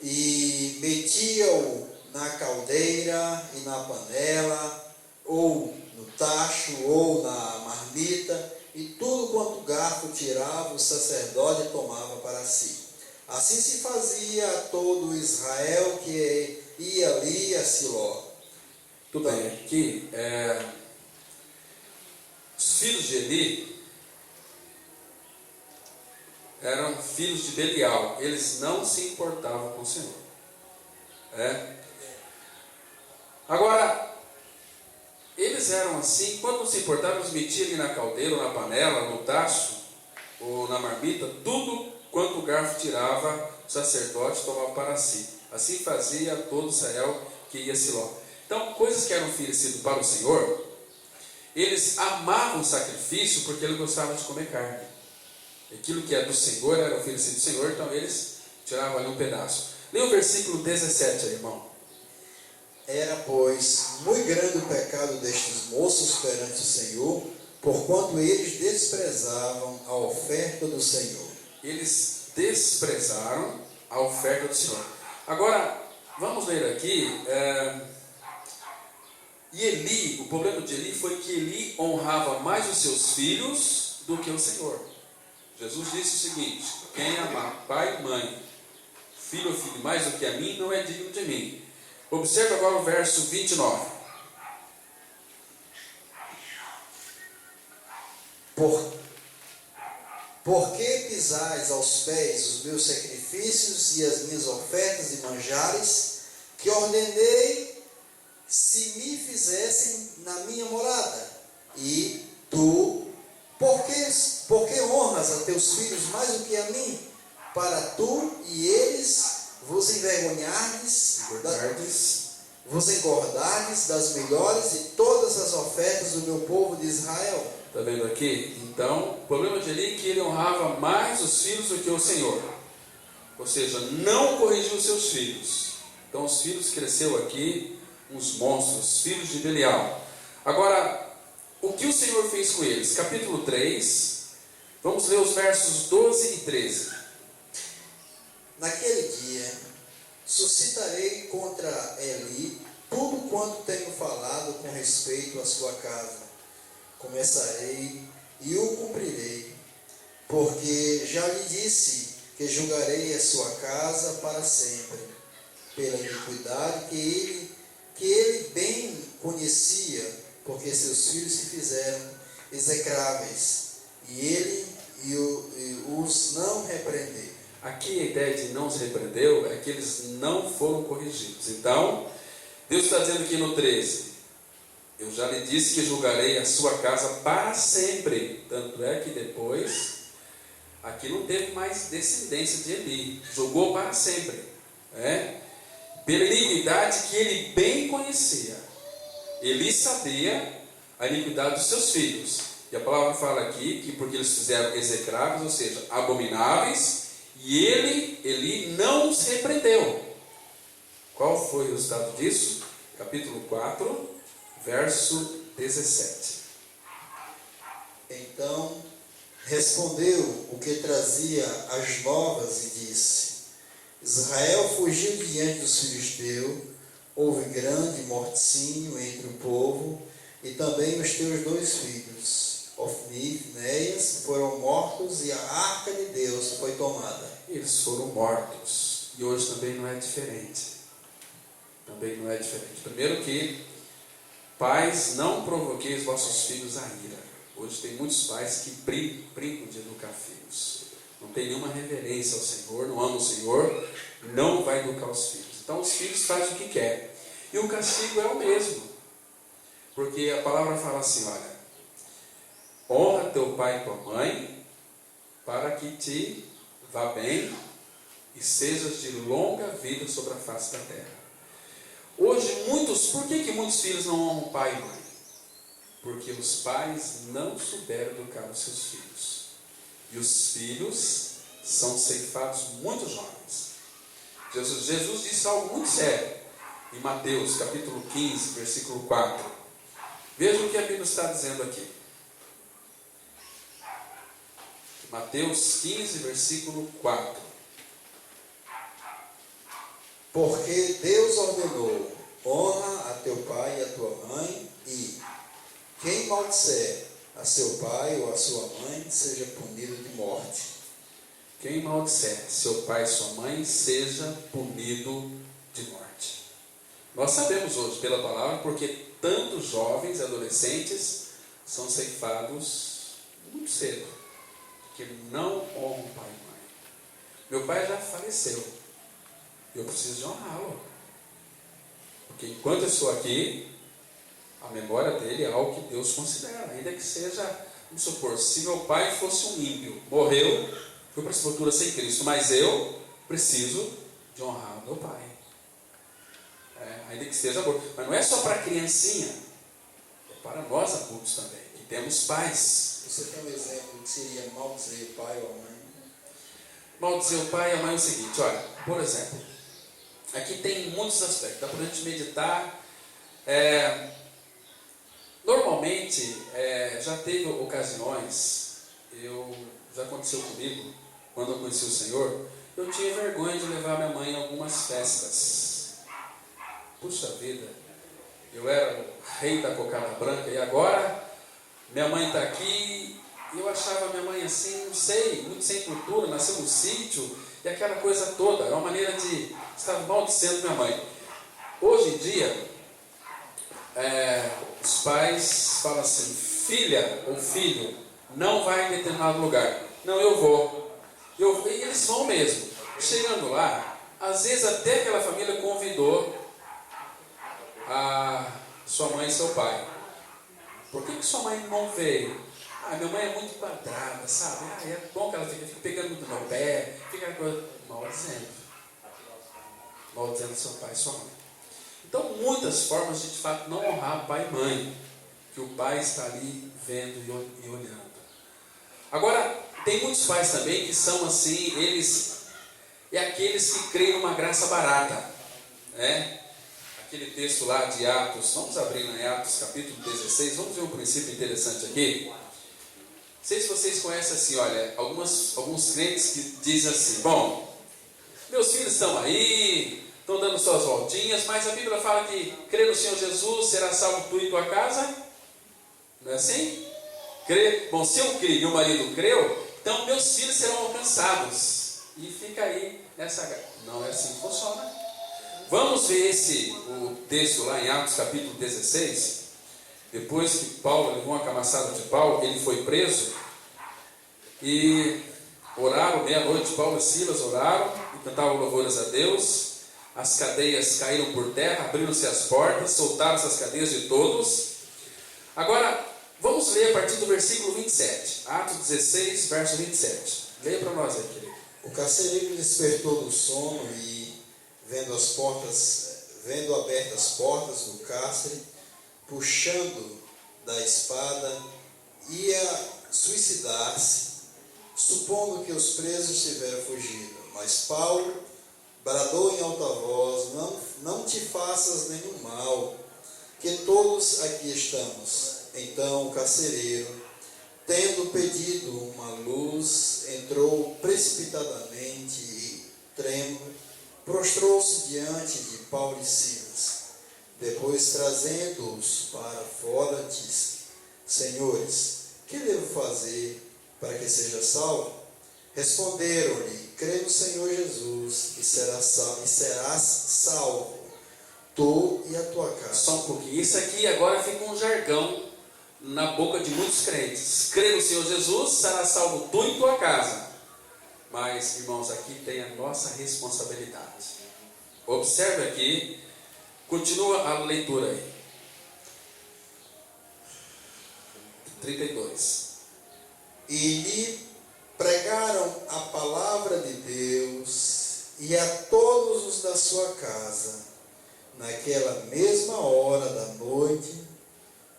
e metia-o na caldeira e na panela, ou no tacho, ou na marmita, e tudo quanto o garfo tirava, o sacerdote tomava para si. Assim se fazia a todo Israel que ia ali a Siló. Tudo bem, aqui, os filhos de Eli eram filhos de Belial, eles não se importavam com o Senhor. Agora, eles eram assim, quando não se importavam, eles metiam ali na caldeira, ou na panela, no tacho, ou na marmita, tudo quanto o garfo tirava, o sacerdote tomava para si. Assim fazia todo Israel que ia a Siló. Então, coisas que eram oferecidas para o Senhor, eles amavam o sacrifício porque eles gostavam de comer carne. Aquilo que é do Senhor era oferecido do Senhor, então eles tiravam ali um pedaço. Leia o versículo 17 aí, irmão. Era, pois, muito grande o pecado destes moços perante o Senhor, porquanto eles desprezavam a oferta do Senhor. Eles desprezaram a oferta do Senhor. Agora, vamos ler aqui. E Eli, o problema de Eli foi que Eli honrava mais os seus filhos do que o Senhor. Jesus disse o seguinte: quem amar pai e mãe, filho ou filho mais do que a mim, não é digno de mim. Observe agora o verso 29. Por que pisais aos pés os meus sacrifícios e as minhas ofertas e manjares, que ordenei se me fizessem na minha morada? E tu, por que honras a teus filhos mais do que a mim, para tu e eles vos engordardes das melhores de todas as ofertas do meu povo de Israel? Está vendo aqui? Então, o problema de Eli é que ele honrava mais os filhos do que o Senhor. Ou seja, não corrigiu os seus filhos. Então, os filhos cresceu aqui, uns monstros, filhos de Belial. Agora, o que o Senhor fez com eles? Capítulo 3, vamos ler os versos 12 e 13. Naquele dia, suscitarei contra Eli tudo quanto tenho falado com respeito à sua casa. Começarei e o cumprirei, porque já lhe disse que julgarei a sua casa para sempre, pela iniquidade que ele bem conhecia, porque seus filhos se fizeram execráveis, e ele os não repreendeu. Aqui a ideia de não se repreendeu é que eles não foram corrigidos. Então, Deus está dizendo aqui no 13: eu já lhe disse que julgarei a sua casa para sempre. Tanto é que depois, aqui não teve mais descendência de Eli. Julgou para sempre. Pela iniquidade que ele bem conhecia. Eli sabia a iniquidade dos seus filhos. E a palavra fala aqui que porque eles fizeram execráveis, ou seja, abomináveis, e Eli não se repreendeu. Qual foi o resultado disso? Capítulo 4, verso 17. Então respondeu o que trazia as novas e disse: Israel fugiu diante dos filisteus, houve grande morticínio entre o povo, e também os teus 2 filhos, Ofni e Finéias, foram mortos, e a arca de Deus foi tomada. Eles foram mortos. E hoje também não é diferente. Também não é diferente. Primeiro que, pais, não provoqueis vossos filhos a ira. Hoje tem muitos pais que brincam de educar filhos. Não tem nenhuma reverência ao Senhor, não ama o Senhor, não vai educar os filhos. Então os filhos fazem o que querem. E o castigo é o mesmo. Porque a palavra fala assim, olha, honra teu pai e tua mãe, para que te vá bem e sejas de longa vida sobre a face da terra. Hoje, por que muitos filhos não honram pai e mãe? Porque os pais não souberam educar os seus filhos. E os filhos são ceifados muito jovens. Jesus disse algo muito sério em Mateus capítulo 15, versículo 4. Veja o que a Bíblia está dizendo aqui. Mateus 15, versículo 4. Porque Deus ordenou, honra a teu pai e a tua mãe, e quem maldisser a seu pai ou a sua mãe, seja punido de morte. Quem maldisser seu pai e sua mãe, seja punido de morte. Nós sabemos hoje pela palavra, porque tantos jovens e adolescentes são ceifados muito cedo, porque não honram pai e mãe. Meu pai já faleceu, eu preciso de honrá-lo, porque enquanto eu estou aqui, a memória dele é algo que Deus considera, ainda que seja, vamos supor, se meu pai fosse um ímpio, morreu, foi para a sepultura sem Cristo, mas eu preciso de honrar o meu pai. Ainda que esteja morto. Mas não é só para a criancinha, é para nós adultos também, que temos pais. Você tem um exemplo que seria maldizer o pai ou a mãe? Maldizer o pai e a mãe é o seguinte, olha, por exemplo, aqui tem muitos aspectos, dá para a gente meditar. Normalmente, já teve ocasiões, já aconteceu comigo, quando eu conheci o Senhor, eu tinha vergonha de levar minha mãe em algumas festas. Puxa vida, eu era o rei da cocada branca e agora minha mãe está aqui e eu achava minha mãe assim, não sei, muito sem cultura, nasceu no sítio e aquela coisa toda, era uma maneira de estar maldicendo minha mãe. Hoje em dia, os pais falam assim, filha ou filho, não vai em determinado lugar. Não, eu vou. E eles vão mesmo. Chegando lá, às vezes até aquela família convidou a sua mãe e seu pai. Por que sua mãe não veio? Minha mãe é muito quadrada, sabe? É bom que ela fica pegando muito no pé, fica maldizendo. Maldizendo seu pai e sua mãe. Então, muitas formas de fato não honrar pai e mãe, que o pai está ali vendo e olhando. Agora, tem muitos pais também que são assim, eles aqueles que creem numa graça barata, né? Aquele texto lá de Atos, vamos abrir em Atos capítulo 16, vamos ver um princípio interessante aqui. Não sei se vocês conhecem assim, olha, alguns crentes que dizem assim, bom, meus filhos estão aí, estão dando suas voltinhas, mas a Bíblia fala que crer no Senhor Jesus será salvo tu e tua casa. Não é assim? Bom, se eu criei e o marido creu, então meus filhos serão alcançados. E fica aí nessa... Não é assim que funciona. Vamos ver o texto lá em Atos capítulo 16. Depois que Paulo levou uma camaçada de pau, ele foi preso. E oraram, meia-noite, Paulo e Silas oraram e cantavam louvores a Deus. As cadeias caíram por terra, abriram-se as portas, soltaram-se as cadeias de todos. Agora, vamos ler a partir do versículo 27. Atos 16, verso 27. Leia para nós aí, querido. O carcereiro despertou do sono e, vendo abertas as portas do cárcere, puxando da espada, ia suicidar-se, supondo que os presos tiveram fugido. Mas Paulo bradou em alta voz, não te faças nenhum mal, que todos aqui estamos. Então o carcereiro, tendo pedido uma luz, entrou precipitadamente e, trêmulo, prostrou-se diante de Paulo e Silas. trazendo-os para fora, disse: Senhores, que devo fazer para que seja salvo? Responderam-lhe: crê no Senhor Jesus e serás salvo, tu e a tua casa. Só um pouquinho. Isso aqui agora fica um jargão na boca de muitos crentes. Crê no Senhor Jesus, será salvo tu e tua casa. Mas, irmãos, aqui tem a nossa responsabilidade. Observe aqui, continua a leitura aí. 32. E lhe pregaram a palavra de Deus e a todos os da sua casa, naquela mesma hora da noite,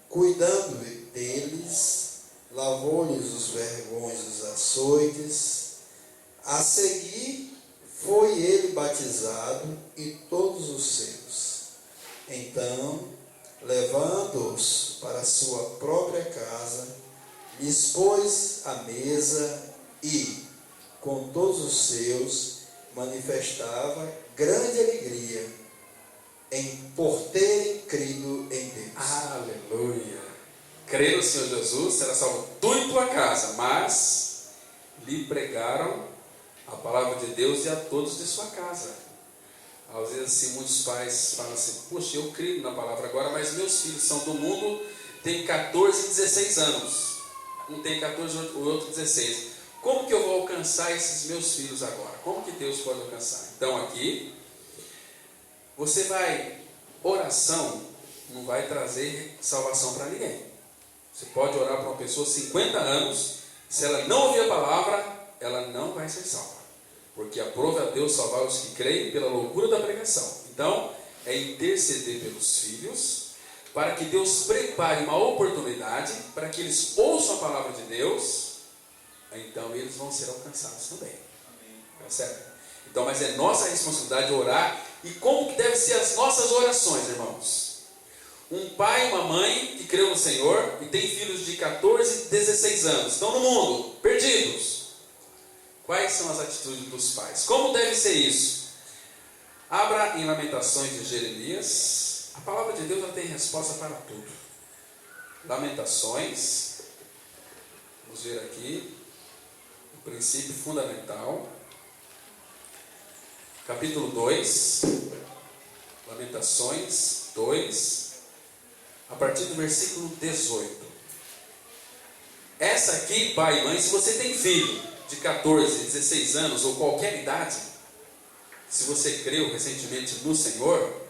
cuidando deles, lavou-lhes os vergões dos açoites. A seguir foi ele batizado e todos os seus. Então, levando-os para a sua própria casa, lhes pôs a mesa e, com todos os seus, manifestava grande alegria por terem crido em Deus. Aleluia! Crê no Senhor Jesus, será salvo tu e tua casa, mas lhe pregaram a palavra de Deus e a todos de sua casa. Às vezes assim, muitos pais falam assim: puxa, eu creio na palavra agora, mas meus filhos são do mundo, têm 14 e 16 anos. Um tem 14, o outro 16. Como que eu vou alcançar esses meus filhos agora? Como que Deus pode alcançar? Então aqui, você vai, oração não vai trazer salvação para ninguém. Você pode orar para uma pessoa 50 anos, se ela não ouvir a palavra, ela não vai ser salva. Porque aprove a Deus salvar os que creem pela loucura da pregação. Então, é interceder pelos filhos, para que Deus prepare uma oportunidade, para que eles ouçam a palavra de Deus, então eles vão ser alcançados também. Tá certo? Então, mas é nossa responsabilidade orar. E como que devem ser as nossas orações, irmãos? Um pai e uma mãe que creu no Senhor e tem filhos de 14 e 16 anos, estão no mundo, perdidos. Quais são as atitudes dos pais? Como deve ser isso? Abra em Lamentações de Jeremias. A palavra de Deus ela tem resposta para tudo. Lamentações. Vamos ver aqui o princípio fundamental. Capítulo 2. Lamentações 2. A partir do versículo 18. Essa aqui, pai e mãe, se você tem filho de 14, 16 anos ou qualquer idade, se você creu recentemente no Senhor,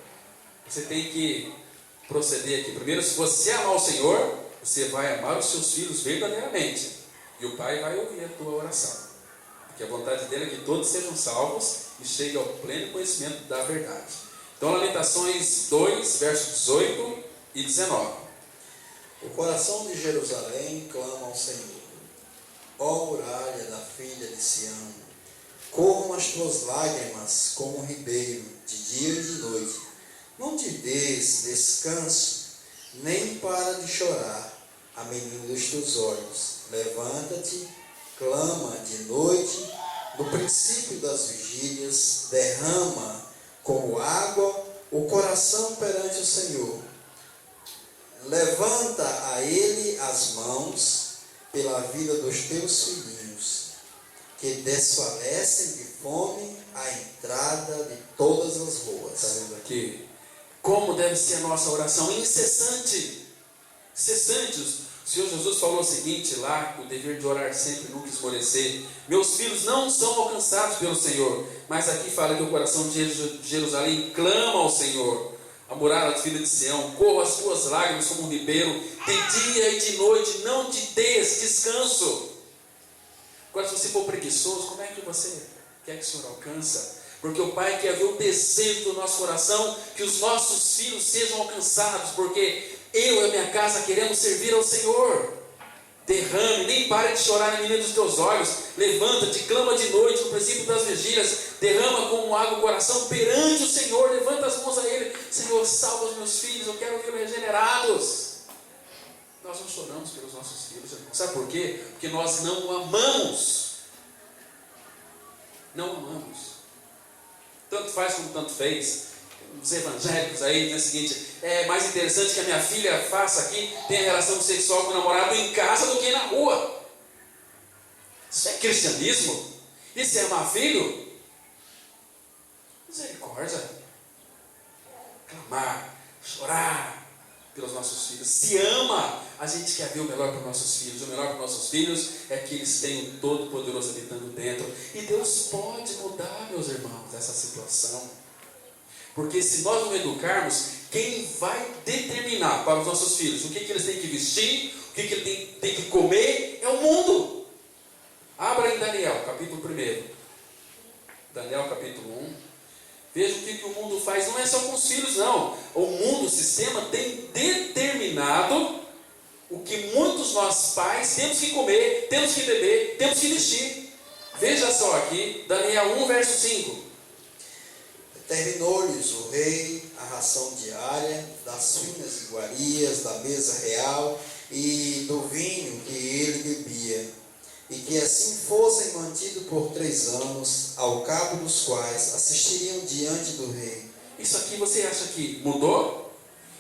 você tem que proceder aqui. Primeiro, se você amar o Senhor, você vai amar os seus filhos verdadeiramente, e o Pai vai ouvir a tua oração, porque a vontade dele é que todos sejam salvos e cheguem ao pleno conhecimento da verdade. Então, Lamentações 2, versos 18 e 19. O coração de Jerusalém clama ao Senhor. Ó muralha da filha de Sião, corram as tuas lágrimas como um ribeiro, de dia e de noite. Não te des descanso, nem para de chorar, a menina dos teus olhos. Levanta-te, clama de noite, no princípio das vigílias, derrama como água o coração perante o Senhor. Levanta a Ele as mãos, pela vida dos teus filhinhos, que desfalecem de fome a entrada de todas as ruas. Está vendo aqui? Como deve ser a nossa oração? Incessante. Incessante. O Senhor Jesus falou o seguinte lá, o dever de orar sempre, nunca esmorecer. Meus filhos não são alcançados pelo Senhor. Mas aqui fala que o coração de Jerusalém clama ao Senhor. A muralha, filha de Sião, corra as tuas lágrimas como um ribeiro, de dia e de noite, não te des descanso. Agora, se você for preguiçoso, como é que você quer que o Senhor alcança? Porque o Pai quer ver o desejo do nosso coração, que os nossos filhos sejam alcançados, porque eu e a minha casa queremos servir ao Senhor. Derrame, nem pare de chorar na menina dos teus olhos. Levanta-te, clama de noite, no princípio das vigílias. Derrama como água o coração perante o Senhor. Levanta as mãos a Ele. Senhor, salva os meus filhos, eu quero vê-los regenerados. Nós não choramos pelos nossos filhos. Sabe por quê? Porque nós não amamos. Não amamos. Tanto faz como tanto fez. os evangélicos aí dizem o seguinte: é mais interessante que a minha filha faça aqui, tenha relação sexual com o namorado em casa do que na rua. Isso é cristianismo? Isso é amar filho? Misericórdia. Clamar, chorar pelos nossos filhos. Se ama, a gente quer ver o melhor para os nossos filhos. O melhor para os nossos filhos é que eles tenham o Todo-Poderoso habitando dentro. E Deus pode mudar, meus irmãos, essa situação. Porque se nós não educarmos, quem vai determinar para os nossos filhos o que eles têm que vestir, o que eles têm que comer, é o mundo. Abra em Daniel, capítulo 1. Daniel, capítulo 1. Veja o que o mundo faz. Não é só com os filhos, não. O mundo, o sistema, tem determinado o que muitos nós pais temos que comer, temos que beber, temos que vestir. Veja só aqui, Daniel 1, verso 5. Determinou-lhes o rei a ração diária das finas iguarias da mesa real e do vinho que ele bebia, e que assim fossem mantidos por 3 anos, ao cabo dos quais assistiriam diante do rei. Isso aqui você acha que mudou?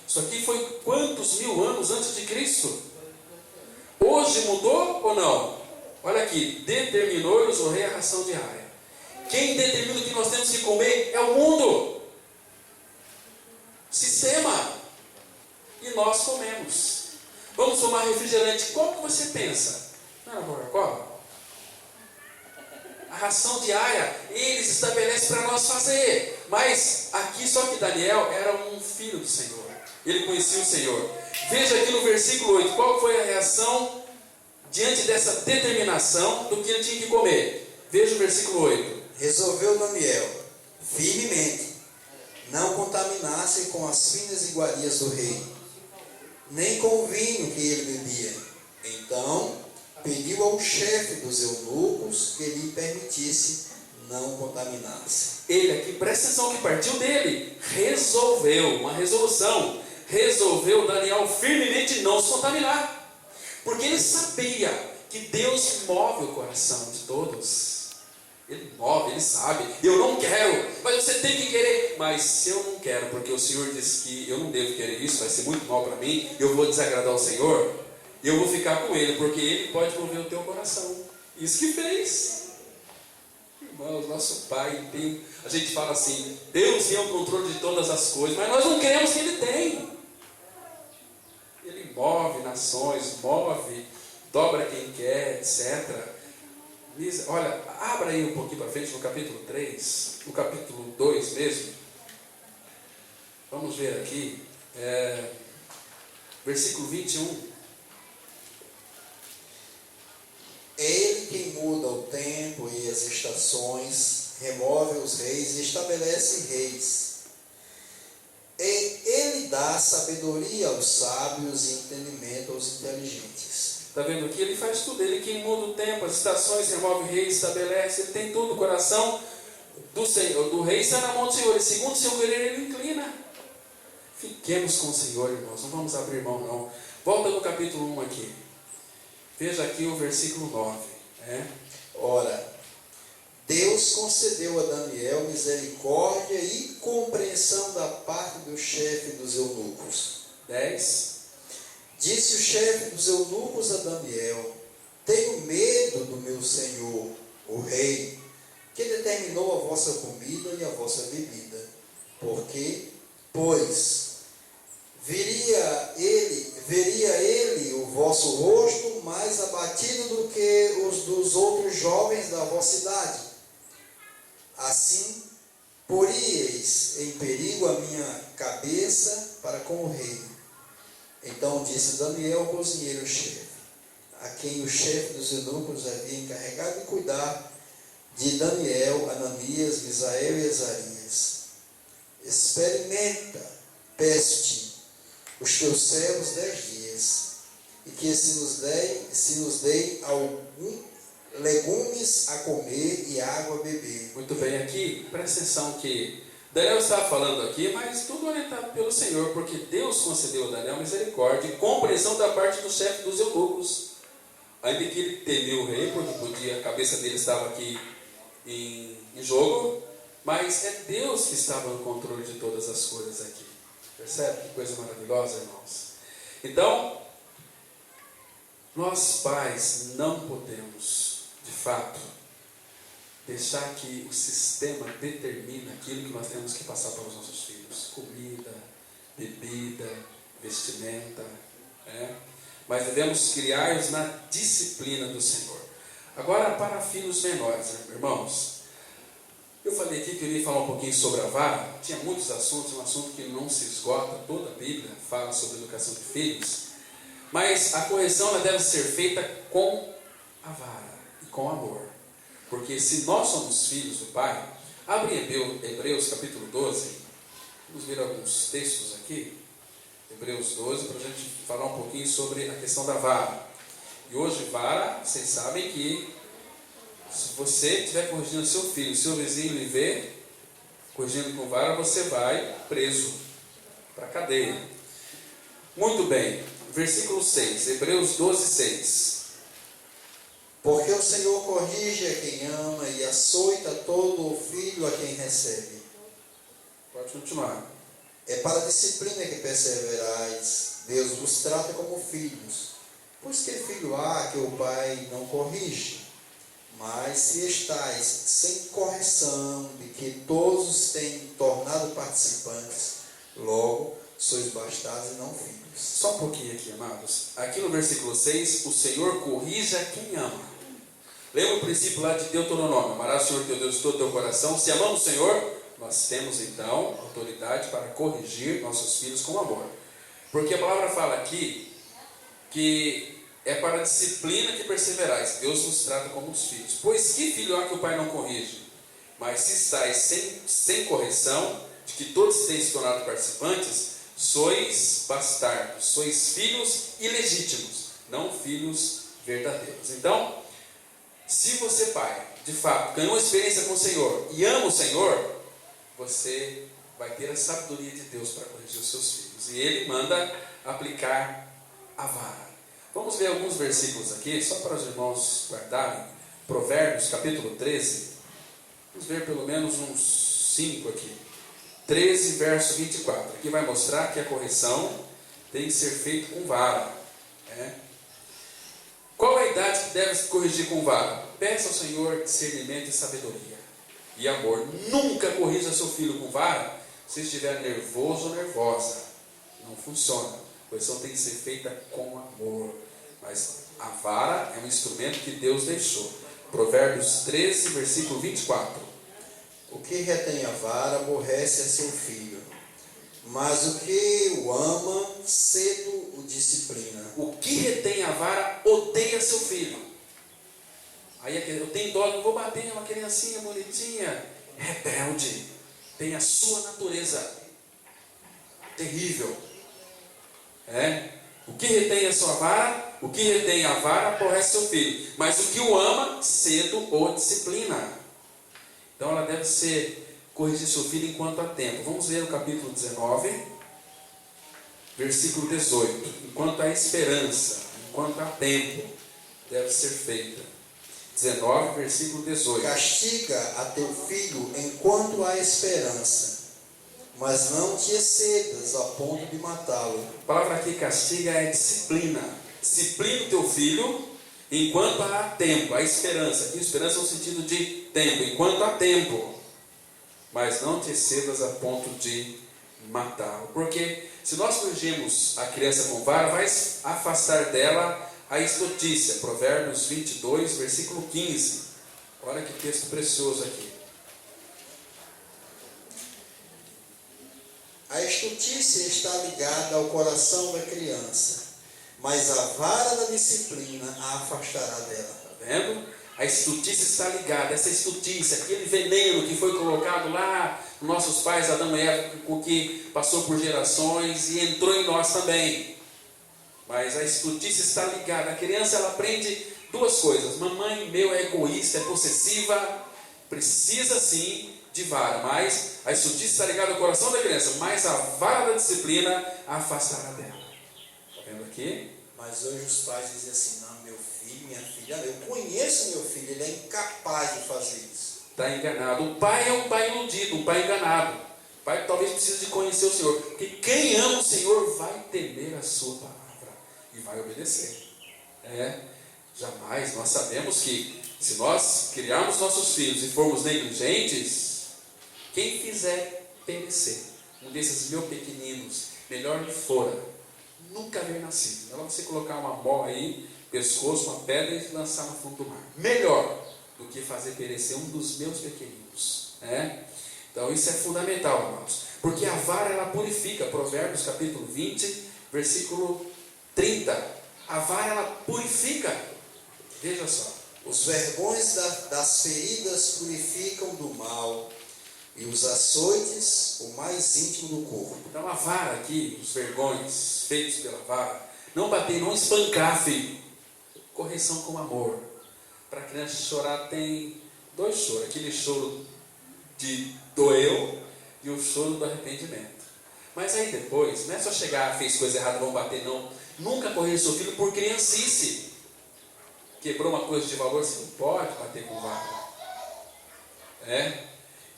Isso aqui foi quantos mil anos antes de Cristo? Hoje mudou ou não? Olha aqui, determinou-lhes o rei a ração diária. Quem determina o que nós temos que comer é o mundo. Sistema. E nós comemos. Vamos tomar refrigerante. Qual que você pensa? Não era Coca-Cola? A ração diária, eles estabelecem para nós fazer. Mas aqui só que Daniel era um filho do Senhor. Ele conhecia o Senhor. Veja aqui no versículo 8, qual foi a reação diante dessa determinação do que ele tinha que comer. Veja o versículo 8. Resolveu Daniel, firmemente, não contaminasse com as finas iguarias do rei, nem com o vinho que ele bebia. Então pediu ao chefe dos eunucos que lhe permitisse não contaminar-se. Ele aqui, presta atenção que partiu dele, resolveu, uma resolução, resolveu Daniel firmemente não se contaminar, porque ele sabia que Deus move o coração de todos. Ele move, ele sabe, eu não quero, mas você tem que querer. Mas se eu não quero, porque o Senhor disse que eu não devo querer isso, vai ser muito mal para mim, eu vou desagradar o Senhor, eu vou ficar com Ele, porque Ele pode mover o teu coração. Isso que fez. Irmãos, nosso Pai tem, a gente fala assim, Deus tem o controle de todas as coisas, mas nós não cremos que Ele tem. Ele move nações, move, dobra quem quer, etc. Olha, abra aí um pouquinho para frente no capítulo 3, no capítulo 2 mesmo. Vamos ver aqui, versículo 21. Ele quem muda o tempo e as estações, remove os reis e estabelece reis. E ele dá sabedoria aos sábios e entendimento aos inteligentes. Está vendo aqui? Ele faz tudo. Ele quem muda o tempo, as estações, remove reis, estabelece. Ele tem tudo. O coração do Senhor, do rei está na mão do Senhor. E segundo o seu querer, ele inclina. Fiquemos com o Senhor, irmãos. Não vamos abrir mão, não. Volta no capítulo 1 aqui. Veja aqui o versículo 9. Ora, Deus concedeu a Daniel misericórdia e compreensão da parte do chefe dos eunucos. 10. Disse o chefe dos eunucos a Daniel: tenho medo do meu senhor, o rei, que determinou a vossa comida e a vossa bebida. Porque, pois, veria ele o vosso rosto mais abatido do que os dos outros jovens da vossa idade. Assim, poríeis em perigo a minha cabeça para com o rei. Então disse Daniel ao cozinheiro-chefe, a quem o chefe dos eunucos havia encarregado de cuidar de Daniel, Ananias, Misael e Azarias: experimenta, peço-te, os teus servos 10 dias, e que se nos deem algum legumes a comer e água a beber. Muito bem, aqui, presta atenção que Daniel está falando aqui, mas tudo orientado pelo Senhor, porque Deus concedeu a Daniel misericórdia e compreensão da parte do chefe dos eunucos. Ainda que ele temeu o rei, porque a cabeça dele estava aqui em jogo, Mas é Deus que estava no controle de todas as coisas aqui. Percebe que coisa maravilhosa, irmãos? Então, nós pais não podemos, de fato, deixar que o sistema determine aquilo que nós temos que passar para os nossos filhos. Comida, bebida, vestimenta, mas devemos criar-os na disciplina do Senhor. Agora, para filhos menores, irmãos, eu falei aqui que eu ia falar um pouquinho sobre a vara. Tinha muitos assuntos, um assunto que não se esgota, toda a Bíblia fala sobre a educação de filhos, mas a correção ela deve ser feita com a vara e com amor, porque se nós somos filhos do Pai, abre Hebreus capítulo 12, vamos ver alguns textos aqui, Hebreus 12, para a gente falar um pouquinho sobre a questão da vara. E hoje vara, vocês sabem que se você estiver corrigindo seu filho, seu vizinho lhe ver corrigindo com vara, você vai preso para a cadeia. Muito bem, versículo 6, Hebreus 12, 6. Porque o Senhor corrige a quem ama e açoita todo o filho a quem recebe. Pode continuar. É para a disciplina que perseverais. Deus vos trata como filhos. Pois que filho há que o pai não corrige? Mas se estáis sem correção de que todos têm tornado participantes, logo sois bastardos e não filhos. Só um pouquinho aqui, amados. Aqui no versículo 6, o Senhor corrige a quem ama. Lembra o princípio lá de Deuteronômio: amarás o Senhor teu Deus de todo o teu coração. Se amamos o Senhor, nós temos então autoridade para corrigir nossos filhos com amor. Porque a palavra fala aqui que é para a disciplina que perseverais. Deus nos trata como os filhos. Pois que filho há que o pai não corrige? Mas se estáis sem correção, de que todos têm se tornado participantes, sois bastardos, sois filhos ilegítimos, não filhos verdadeiros. Então, se você, pai, de fato, ganhou experiência com o Senhor e ama o Senhor, você vai ter a sabedoria de Deus para corrigir os seus filhos. E Ele manda aplicar a vara. Vamos ver alguns versículos aqui, só para os irmãos guardarem. Provérbios, capítulo 13. Vamos ver pelo menos uns 5 aqui. 13, verso 24. Aqui vai mostrar que a correção tem que ser feita com vara. Qual a idade que deve se corrigir com vara? Peça ao Senhor discernimento e sabedoria e amor. Nunca corrija seu filho com vara se estiver nervoso ou nervosa. Não funciona. A correção tem que ser feita com amor. Mas a vara é um instrumento que Deus deixou. Provérbios 13, versículo 24. O que retém a vara aborrece a seu filho, mas o que o ama, cedo o disciplina. O que retém a vara odeia seu filho. Aí eu tenho dó, não vou bater uma criancinha bonitinha, rebelde, tem a sua natureza terrível. O que retém a sua vara, o que retém a vara aborrece seu filho, mas o que o ama, cedo o disciplina. Então ela deve ser corrigir seu filho enquanto há tempo. Vamos ver o capítulo 19, versículo 18. Enquanto há esperança, enquanto há tempo, deve ser feita. 19, versículo 18. Castiga a teu filho enquanto há esperança, mas não te excedas a ponto de matá-lo. A palavra aqui castiga é disciplina. Disciplina o teu filho enquanto há tempo, há esperança. Aqui esperança no sentido de tempo, enquanto há tempo. Mas não te excedas a ponto de matá-lo. Porque se nós corrigimos a criança com vara, vai afastar dela a estotícia. Provérbios 22, versículo 15. Olha que texto precioso aqui. A estutícia está ligada ao coração da criança, mas a vara da disciplina a afastará dela. Está vendo? A estutícia está ligada, essa estutícia, aquele veneno que foi colocado lá nos nossos pais, Adão e Eva, o que passou por gerações e entrou em nós também. Mas a estutícia está ligada. A criança ela aprende duas coisas: mamãe meu é egoísta, é possessiva, precisa sim de vara, mas a estutícia está ligada ao coração da criança, mas a vara da disciplina a afastará dela. Está vendo aqui? Mas hoje os pais dizem assim: não, meu filho, minha filha, eu conheço meu filho, ele é incapaz de fazer isso. está enganado. O pai é um pai iludido, um pai enganado. O pai talvez precise de conhecer o Senhor. Porque quem ama o Senhor vai temer a sua palavra e vai obedecer. Jamais. Nós sabemos que se nós criarmos nossos filhos e formos negligentes, quem fizer perecer um desses meus pequeninos, melhor lhe fora nunca haver nascido. Melhor você colocar uma mó aí, pescoço, uma pedra e lançar no fundo do mar. Melhor do que fazer perecer um dos meus pequeninos. Então isso é fundamental, amados. Porque a vara ela purifica. Provérbios capítulo 20, versículo 30. A vara ela purifica. Veja só. Os vergões das feridas purificam do mal, e os açoites o mais íntimo do corpo. Então a vara aqui, os vergões feitos pela vara, não bater, não espancar, filho. Correção com amor. Para a criança chorar tem dois choros. Aquele choro de doeu e o choro do arrependimento. Mas aí depois, não é só chegar, fez coisa errada, vamos bater, não. Nunca corrija seu filho por criancice. Quebrou uma coisa de valor, você não pode bater com vara.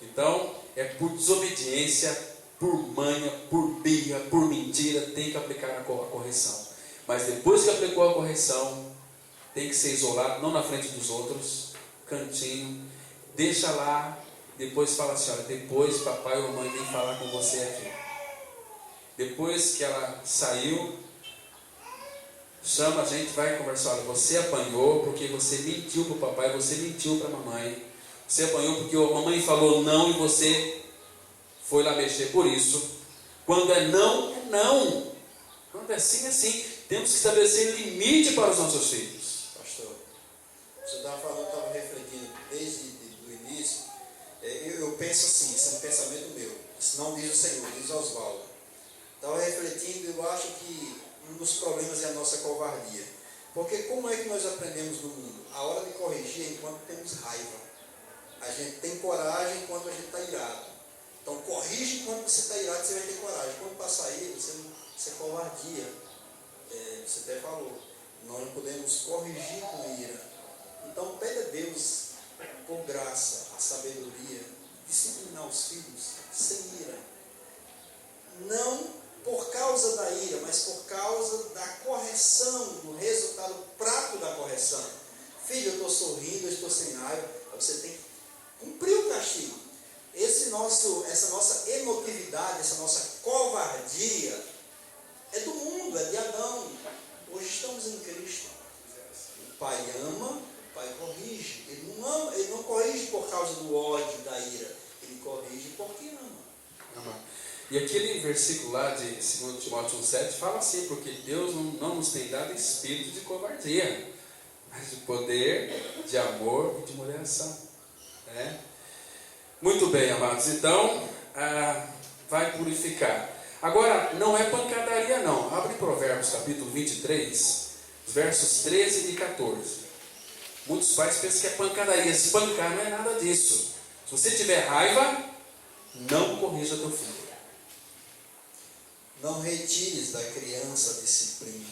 Então, é por desobediência, por manha, por birra, por mentira, tem que aplicar a correção. Mas depois que aplicou a correção, tem que ser isolado, não na frente dos outros, cantinho, deixa lá, depois fala assim, olha, depois papai ou mamãe vem falar com você aqui. Depois que ela saiu, chama a gente, vai conversar, olha, você apanhou porque você mentiu para o papai, você mentiu para a mamãe. Você apanhou porque a mamãe falou não e você foi lá mexer por isso. Quando é não, é não. Quando é sim, é sim. Temos que estabelecer limite para os nossos filhos. Pastor, você estava falando, eu estava refletindo desde o início. Eu penso assim, isso é um pensamento meu. Isso não diz o Senhor, diz Oswaldo. Estava refletindo, eu acho que um dos problemas é a nossa covardia. Porque como é que nós aprendemos no mundo? A hora de corrigir é enquanto temos raiva. A gente tem coragem quando a gente está irado. Então corrige quando você está irado, você vai ter coragem. Quando passar aí, você é covardia. Você até falou, nós não podemos corrigir com ira. Então pede a Deus, por graça, a sabedoria, disciplinar os filhos sem ira. Não por causa da ira, mas por causa da correção, do resultado prático da correção. Filho, eu estou sorrindo, eu estou sem raiva. Você tem que cumprir o castigo. Essa nossa emotividade, essa nossa covardia é do mundo, é de Adão. Hoje estamos em Cristo. O Pai ama, o Pai corrige. Ele não corrige por causa do ódio, da ira. Ele corrige porque ama. E aquele versículo lá de 2 Timóteo 1,7 fala assim, porque Deus não nos tem dado espírito de covardia, mas de poder, de amor e de moderação. Muito bem, amados. Então, vai purificar. Agora, não é pancadaria não. Abre Provérbios capítulo 23, versos 13 e 14. Muitos pais pensam que é pancadaria. Espancar não é nada disso. Se você tiver raiva, não corrija teu filho. Não retires da criança a disciplina,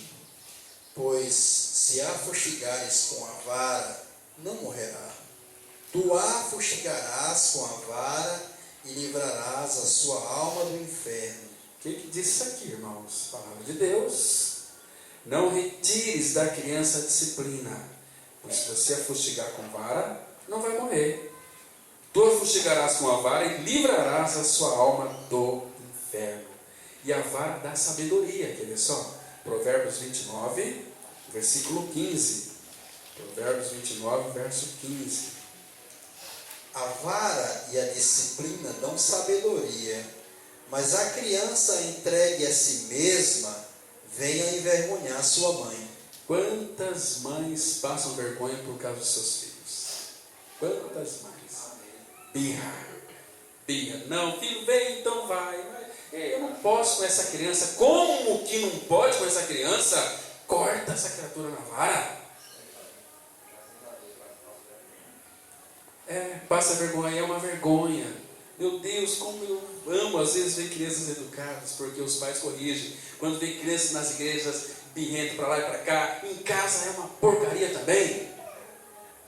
pois se a fustigares com a vara, não morrerá. Tu a fustigarás com a vara e livrarás a sua alma do inferno. O que diz isso aqui, irmãos? Palavra de Deus. Não retires da criança a disciplina, pois se você a fustigar com vara, não vai morrer. Tu a fustigarás com a vara e livrarás a sua alma do inferno. E a vara dá sabedoria, quer ver só? Provérbios 29, versículo 15. Provérbios 29, verso 15. A vara e a disciplina dão sabedoria, mas a criança entregue a si mesma vem a envergonhar sua mãe. Quantas mães passam vergonha por causa dos seus filhos? Quantas mães? Birra. Não, filho, vem, então vai. Eu não posso com essa criança. Como que não pode com essa criança? Corta essa criatura na vara. Passa vergonha, é uma vergonha. Meu Deus, como eu amo às vezes ver crianças educadas, porque os pais corrigem. Quando vê crianças nas igrejas birrento para lá e para cá, em casa é uma porcaria também.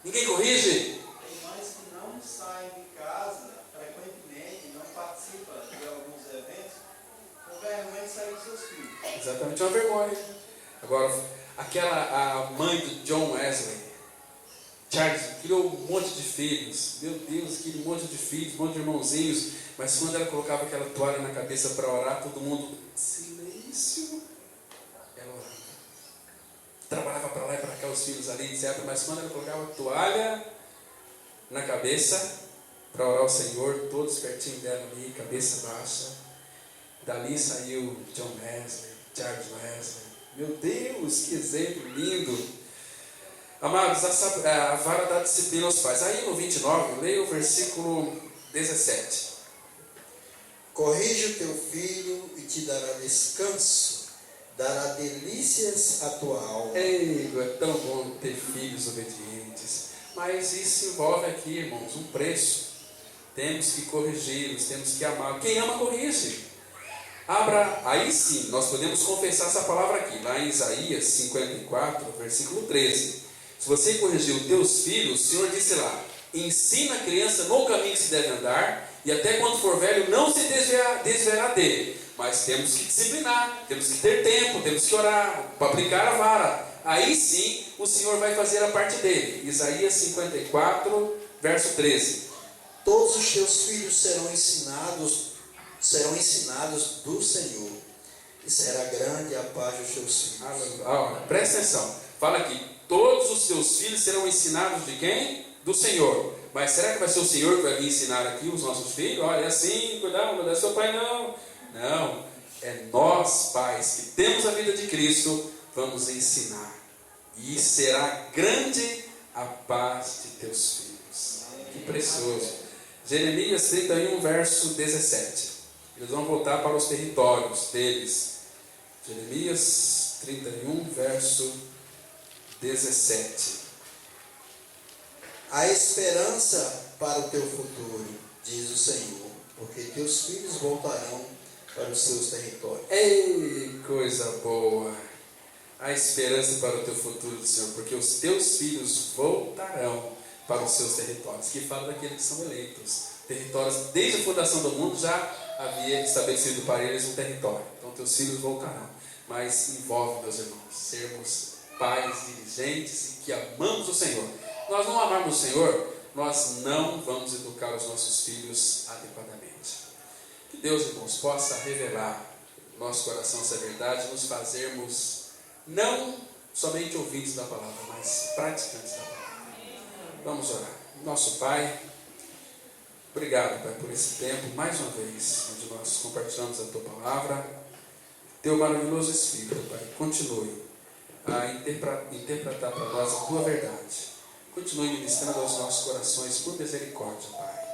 Ninguém corrige. Tem mães que não saem Exatamente, uma vergonha. Agora, a mãe do John Wesley, Charles, criou um monte de filhos. Meu Deus, aquele monte de filhos, um monte de irmãozinhos. Mas quando ela colocava aquela toalha na cabeça para orar, todo mundo, silêncio. Ela orava. Trabalhava para lá e para cá os filhos ali, etc. Mas quando ela colocava a toalha na cabeça para orar ao Senhor, todos pertinho dela ali, cabeça baixa. Dali saiu John Wesley, Charles Wesley. Meu Deus, que exemplo lindo! Amados, a vara da disciplina aos pais. Aí no 29, leia o versículo 17. Corrige o teu filho e te dará descanso, dará delícias à tua alma. Ei, é tão bom ter filhos obedientes. Mas isso envolve aqui, irmãos, um preço. Temos que corrigi-los, temos que amar. Quem ama, corrige. Aí sim, nós podemos confessar essa palavra aqui, lá em Isaías 54, versículo 13. Se você corrigir os teus filhos, o Senhor disse lá: ensina a criança no caminho que se deve andar, e até quando for velho não se desviará dele. Mas temos que disciplinar, temos que ter tempo, temos que orar, para aplicar a vara. Aí sim, o Senhor vai fazer a parte dele. Isaías 54, verso 13. Todos os teus filhos serão ensinados do Senhor, e será grande a paz dos teus filhos. Presta atenção, fala aqui. Todos os seus filhos serão ensinados de quem? Do Senhor. Mas será que vai ser o Senhor que vai vir ensinar aqui os nossos filhos? Olha, é assim, cuidado, não é seu pai não. Não, é nós pais que temos a vida de Cristo, vamos ensinar. E será grande a paz de teus filhos. Que precioso. Jeremias 31, verso 17. Eles vão voltar para os territórios deles. Jeremias 31, verso 17. Há esperança para o teu futuro, diz o Senhor, porque teus filhos voltarão para os seus territórios. Ei, coisa boa! Há esperança para o teu futuro, Senhor, porque os teus filhos voltarão para os seus territórios. Que fala daqueles que são eleitos. Territórios, desde a fundação do mundo já havia estabelecido para eles um território. Então teus filhos voltarão. Mas envolve, meus irmãos, sermos pais dirigentes e que amamos o Senhor. Nós não amarmos o Senhor, nós não vamos educar os nossos filhos adequadamente. Que Deus, irmãos, possa revelar no nosso coração essa verdade, nos fazermos não somente ouvintes da palavra, mas praticantes da palavra. Vamos orar. Nosso Pai, obrigado, Pai, por esse tempo, mais uma vez, onde nós compartilhamos a Tua palavra. Teu maravilhoso Espírito, Pai, continue a interpretar para nós a Tua verdade. Continue ministrando aos nossos corações por misericórdia, Pai.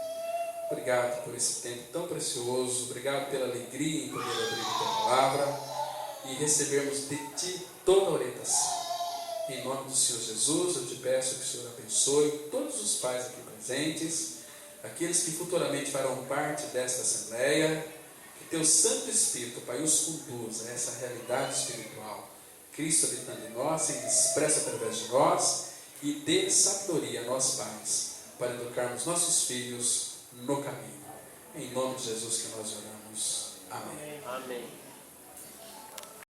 Obrigado por esse tempo tão precioso. Obrigado pela alegria em poder abrir a Tua palavra e recebermos de Ti toda a orientação. Em nome do Senhor Jesus, eu te peço que o Senhor abençoe todos os pais aqui presentes, aqueles que futuramente farão parte desta assembleia, que Teu Santo Espírito, Pai, os conduza a essa realidade espiritual. Cristo habitando em nós, se expressa através de nós, e dê sabedoria a nós pais, para educarmos nossos filhos no caminho. Em nome de Jesus que nós oramos. Amém. Amém.